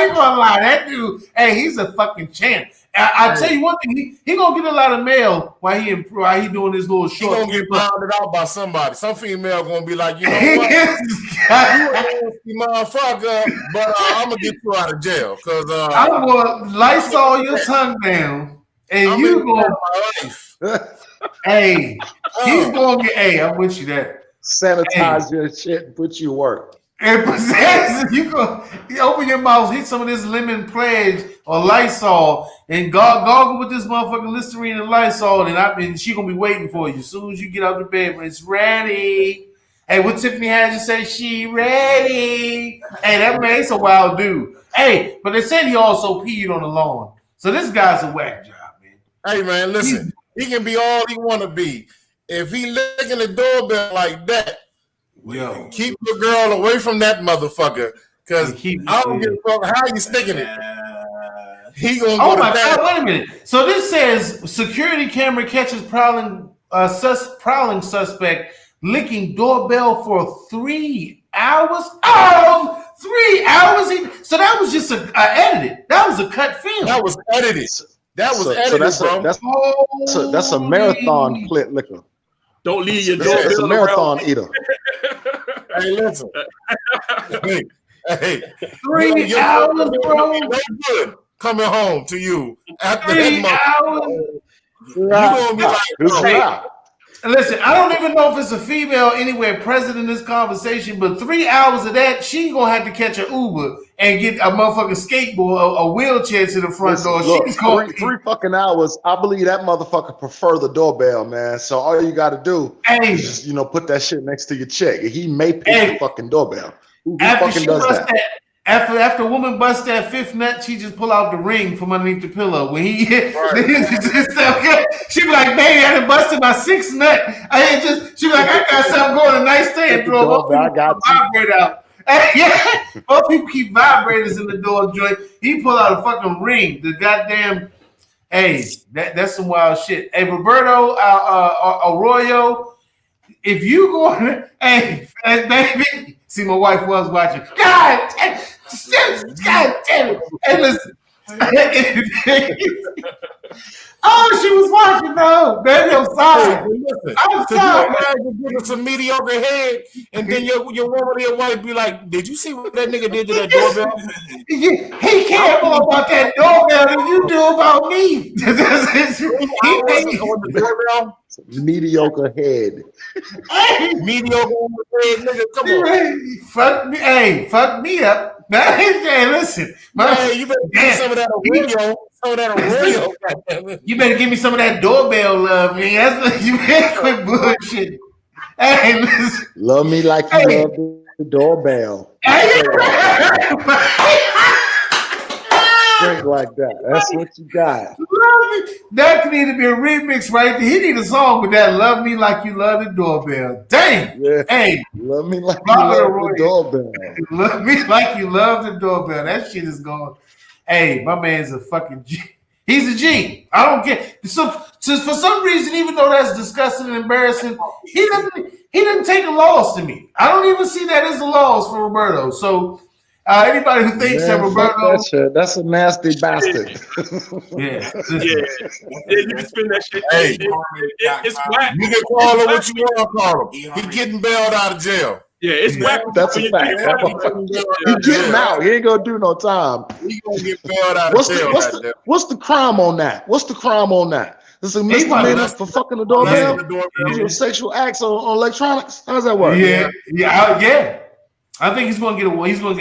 ain't gonna lie. That dude, hey, he's a fucking champ. I tell you one thing, he gonna get a lot of mail while he doing this little short. He gonna get pounded out by somebody. Some female gonna be like, you know what? You a nasty motherfucker, but I'm gonna get you out of jail because I'm gonna Lysol your tongue down, and you gonna hey, he's gonna get. Hey, I'm with you there. Sanitize your shit and put you to work. And possess, you open your mouth, hit some of this lemon pledge or Lysol, and gargle with this motherfucking Listerine and Lysol, and she gonna be waiting for you. As soon as you get out of bed, when it's ready. Hey, what Tiffany had to say? She ready. Hey, that man's a wild dude. Hey, but they said he also peed on the lawn. So this guy's a whack job, man. Hey, man, listen. He can be all he want to be. If he licking the doorbell like that, yo, keep the girl away from that motherfucker. Because I don't give a fuck how you sticking it. He gonna go to God, wait a minute. So this says security camera catches prowling suspect licking doorbell for 3 hours. 3 hours. So that was just edited. That was a cut film. That was edited. That's a marathon clit licker. Don't leave your doorbell. It's a marathon eater. Hey, listen. Hey, 3 hours, bro. No good coming home to you after 3 that hours. You gonna be like, listen, I don't even know if it's a female anywhere present in this conversation, but 3 hours of that, she gonna have to catch an Uber and get a motherfucking skateboard, a wheelchair to the front door. Look, She's going three fucking hours. I believe that motherfucker prefer the doorbell, man. So all you got to do is, put that shit next to your chick. He may pick the fucking doorbell. Who fucking does that? After a woman busts that fifth nut, she just pull out the ring from underneath the pillow. When he hit, she be like, "Baby, I done busted my sixth nut." She be like, "I got something going. A nice day." And vibrate out. Yeah, both people keep vibrators in the door joint. He pull out a fucking ring. The goddamn, hey, that's some wild shit. Hey, Roberto Arroyo, if you going, hey, baby, see, my wife was watching. God damn it. Hey, listen, Oh, she was watching though. Baby, I'm sorry. Listen, I'm sorry. you give us a mediocre head, and then your woman or your wife be like, "Did you see what that nigga did to that doorbell?" He cared more about that doorbell than you do about me. On the doorbell, Mediocre head. mediocre head, nigga. Come on, Fuck me. Hey, fuck me up. Hey, listen. man, you better get some of that Oreo. Some of that Oreo. You better give me some of that doorbell love, man. That's what you better quit bullshit. Hey, listen. Love me like you love the doorbell. Straight like that. That's what you got. That need to be a remix right there. He need a song with that. Love me like you love the doorbell. Dang. Yeah. Hey. Love me like you love the doorbell. Love me like you love the doorbell. That shit is gone. Hey, my man's a fucking G. He's a G. I don't get so for some reason, even though that's disgusting and embarrassing, he doesn't take a loss to me. I don't even see that as a loss for Roberto. So anybody who thinks that Roberto, that's a nasty bastard. yeah, you can spin that shit. Hey, It's whack. You can call him what you want to call him. He getting bailed out of jail. Yeah, it's whack. That's a fact. He getting out. He ain't gonna do no time. He gonna get bailed out of jail. What's the crime on that? What's the crime on that? This is a misdemeanor for fucking the doorbell. These are sexual acts on electronics. How does that work? Yeah. I think he's gonna get a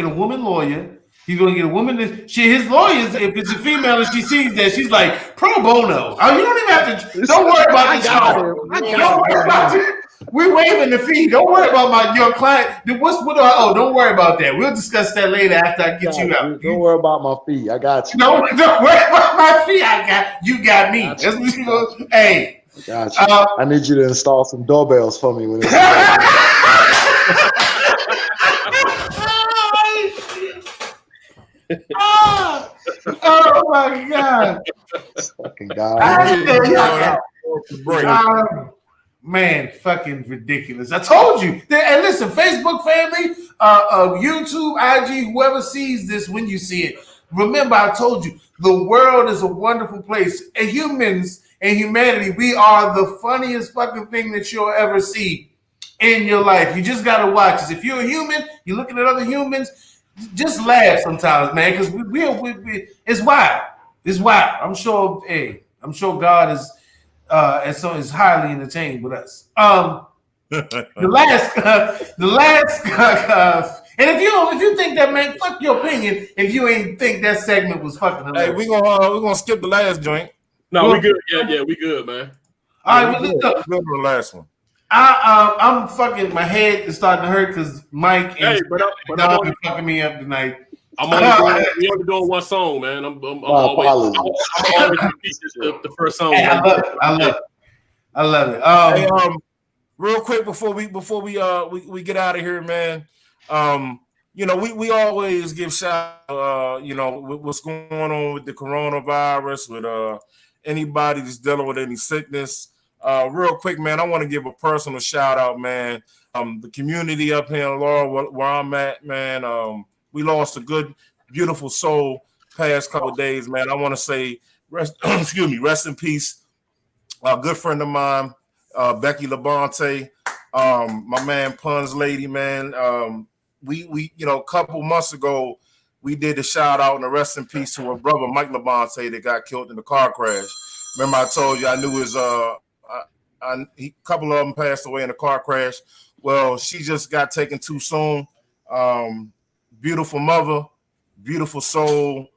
woman lawyer. He's gonna get a woman. His lawyers, if it's a female and she sees that, she's like pro bono. Oh, you don't even have to. Don't worry about this. Don't worry about it. We're waiving the fee. Don't worry about your client. Don't worry about that. We'll discuss that later after I get you out. Don't worry about my fee. I got you. Don't worry about my fee. You got me. That's what you go. Hey. I got you. I need you to install some doorbells for me when it's oh my God. Fucking God. Man, fucking ridiculous. I told you. And listen, Facebook family, YouTube, IG, whoever sees this when you see it, remember I told you, the world is a wonderful place. And humans and humanity, we are the funniest fucking thing that you'll ever see in your life. You just got to watch us. If you're a human, you're looking at other humans, just laugh sometimes, man, because we it's wild. It's wild. I'm sure God is and so is highly entertained with us. The last, and if you think that, man, fuck your opinion. If you ain't think that segment was fucking hilarious. Hey, we gonna skip the last joint. No, we good. Yeah, we good, man. All right, let's go. The last one. I'm fucking. My head is starting to hurt because Mike and Don been fucking me up tonight. We only doing one song, man. I'm always the first song. Hey, I love it. Real quick before we get out of here, man. We always give shout out, what's going on with the coronavirus, with anybody that's dealing with any sickness. Real quick, man, I want to give a personal shout out, man. The community up here in Laurel, where I'm at, man. We lost a good, beautiful soul past couple of days, man. I want to say, rest in peace. A good friend of mine, Becky Labonte, my man Pun's lady, man. We a couple months ago, we did a shout out and a rest in peace to her brother Mike Labonte that got killed in the car crash. Remember, I told you I knew his a couple of them passed away in a car crash. Well, she just got taken too soon. Beautiful mother, beautiful soul.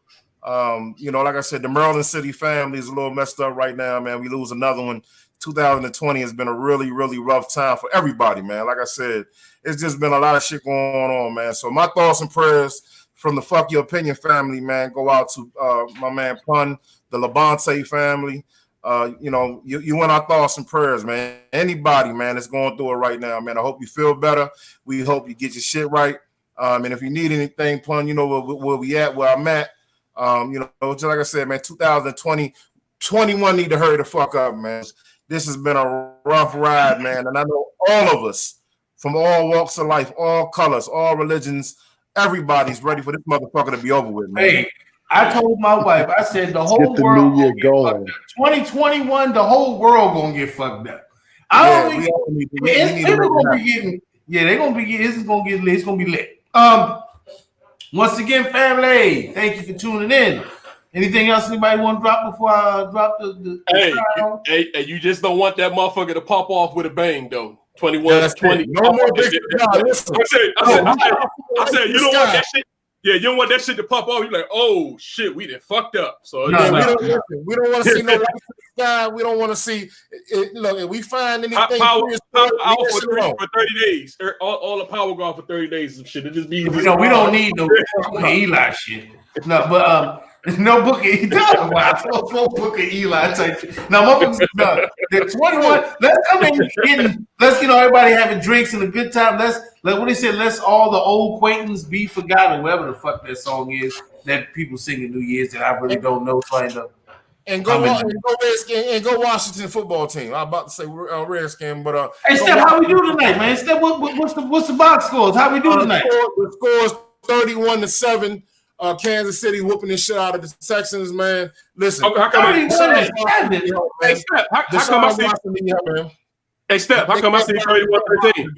Like I said, the Maryland City family is a little messed up right now, man. We lose another one. 2020 has been a really, really rough time for everybody, man. Like I said, it's just been a lot of shit going on, man. So my thoughts and prayers from the Fuck Your Opinion family, man, go out to my man Pun, the Labonte family. You want our thoughts and prayers, man. Anybody, man, that's going through it right now, man. I hope you feel better. We hope you get your shit right. And if you need anything, Pun, you know where we at, where I'm at. Just like I said, man, 2020, 21 need to hurry the fuck up, man. This has been a rough ride, man. And I know all of us from all walks of life, all colors, all religions, everybody's ready for this motherfucker to be over with, man. Hey, I told my wife, I said the whole Get the world new year going. 2021, the whole world gonna get fucked up. I don't think people gonna be getting. Yeah, they're gonna be. This is gonna get lit. It's gonna be lit. Once again, family, thank you for tuning in. Anything else anybody want to drop before I drop the hey, you just don't want that motherfucker to pop off with a bang, though. 21, 20. No more big. I said, you don't want that shit. Yeah, you don't want that shit to pop off. You're like, oh shit, we done fucked up. So we don't want to see no lights in the sky. We don't want to see. Look, if we find anything, power for 30 days. All the power go off for 30 days and shit. It just be. We don't need no Eli shit. No, but no book of Eli. No book of Eli type shit. No, the 21. Let's come in. Let's everybody having drinks and a good time. Let's what they said. Let's all the old acquaintance be forgotten. Whatever the fuck that song is that people sing in New Year's that I really don't know. And go Redskin and go Washington football team. I'm about to say Redskin, but hey Steph, how we do tonight, man? Steph, what's the box scores? How we do tonight? The score is 31-7. Kansas City whooping this shit out of the Texans, man. Listen, how come I see 31-13?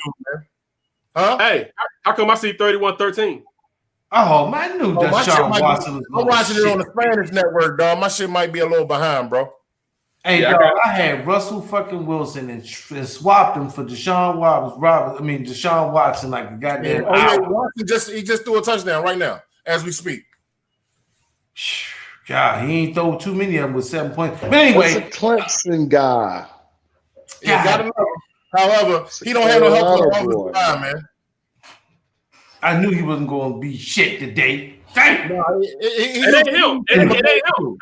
Huh? Hey, how come I see 31-13? Oh man, I knew Deshaun Watson was. I'm watching it on the Spanish network, dog. My shit might be a little behind, bro. Hey, dog, I had Russell fucking Wilson and swapped him for Deshaun Watson like a goddamn. Watson just threw a touchdown right now as we speak. God, he ain't throw too many of them with 7 points. But anyway, that's a Clemson guy. However, he don't have no help for the time, man. I knew he wasn't going to be shit today. No, it ain't him. It ain't him.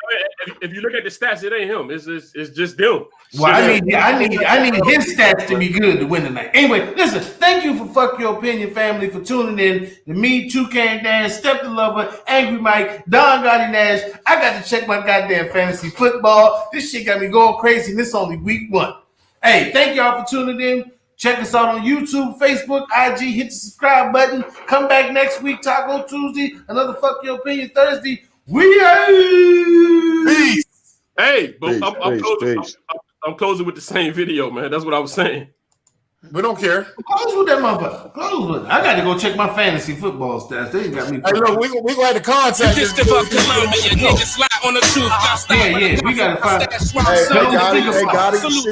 If you look at the stats, it ain't him. It's just them. Well, I need his stats to be good to win tonight. Anyway, listen. Thank you for Fuck Your Opinion family for tuning in to me, Toucan Dan, Step the Lover, Angry Mike, Don Gotti Nash. I got to check my goddamn fantasy football. This shit got me going crazy, and this only week 1. Hey, thank y'all for tuning in. Check us out on YouTube, Facebook, IG. Hit the subscribe button. Come back next week, Taco Tuesday. Another Fuck Your Opinion Thursday. We out. Peace. Hey, but I'm closing with the same video, man. That's what I was saying. We don't care. Close with that motherfucker. Close with it. I got to go check my fantasy football stats. They got me. Hey, look, we going to contact this. We got to find. Hey, Gotti,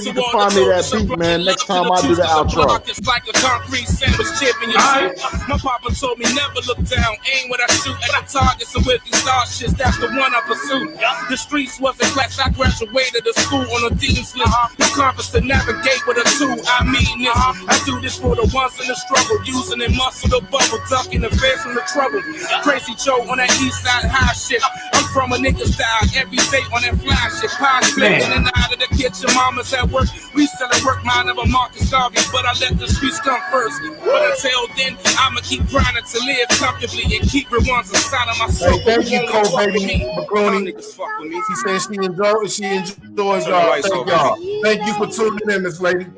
you can find me that beat, man. Next time I do the outro. It's like a concrete sandwich chip in your suit. My papa told me never look down. Aim when I shoot at the target. So if you start shit, that's the one I pursue. The streets wasn't class. I graduated the school on a dean's list. No compass to navigate with a tool. I mean this. I do this for the ones in the struggle, using it muscle the bubble, ducking the face from the trouble. Crazy Joe on that east side high shit. I'm from a nigga style, every day on that fly shit. Pie split in and out of the kitchen, mama's at work. We selling work, mine of a Marcus Garvey, but I let the streets come first. But until then, I'ma keep grinding to live comfortably and keep rewands inside of my soul. Hey, thank you, Cole Baby McCrory. She said she enjoys y'all. Thank y'all. Thank you for tuning in, Miss Lady.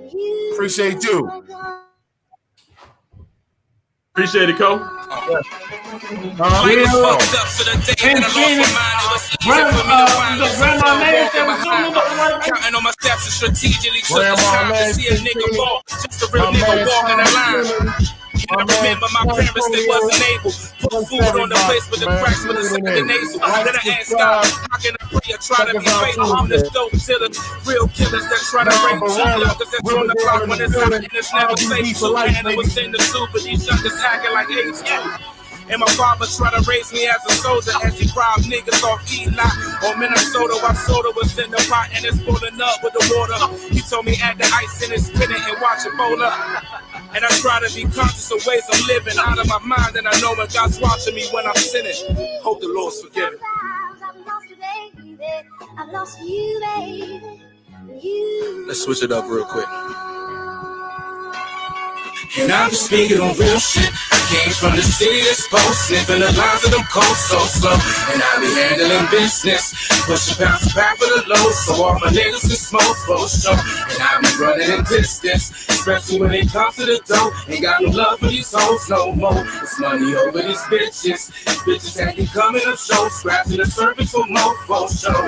Appreciate you. Appreciate it, Cole. Counting on my steps and strategically took the time to see a nigga fall. Just a real nigga walking the line. I remember my parents, they wasn't able. Put food on the place with the cracks with the second nasal. Then I asked God, how can I pray or try to be faithful? I'm this dope to the real killers that try to rape you. Cause it's on the clock when it's hot and it's never safe. So man, I was in the soup, but these suckers acting like apes. And my father tried to raise me as a soldier as he robbed niggas off Eli or Minnesota while soda was in the pot and it's boiling up with the water. He told me add the ice in it, spin it and watch it boil up. And I try to be conscious of ways I'm living out of my mind, and I know when God's watching me when I'm sinning. Hope the Lord's forgiving. Let's switch it up real quick. And I'm just speaking on real shit. Came from the city that's post, sniffing the lines of them coats so slow. And I be handling business, pushing pounds to pack for the low, so all my niggas can smoke for sure. And I be running in distance, especially when it comes to the dough. Ain't got no love for these hoes no more. It's money over these bitches. Bitches acting coming up show, scratching the surface for more for show.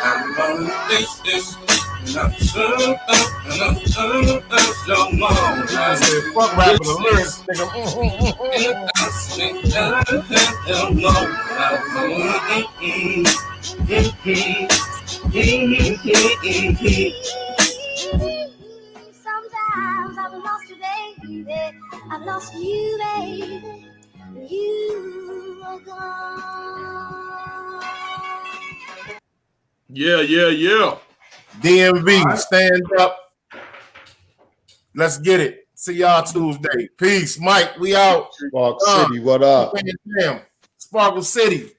I'm gonna fix this. I said, fuck rapping the lyrics, nigga. Sometimes I've lost you, baby. I've lost you, baby. You are gone. Yeah. DMV, stand up. Let's get it. See y'all Tuesday. Peace. Mike, we out. Spark City, what up? Damn. Sparkle City.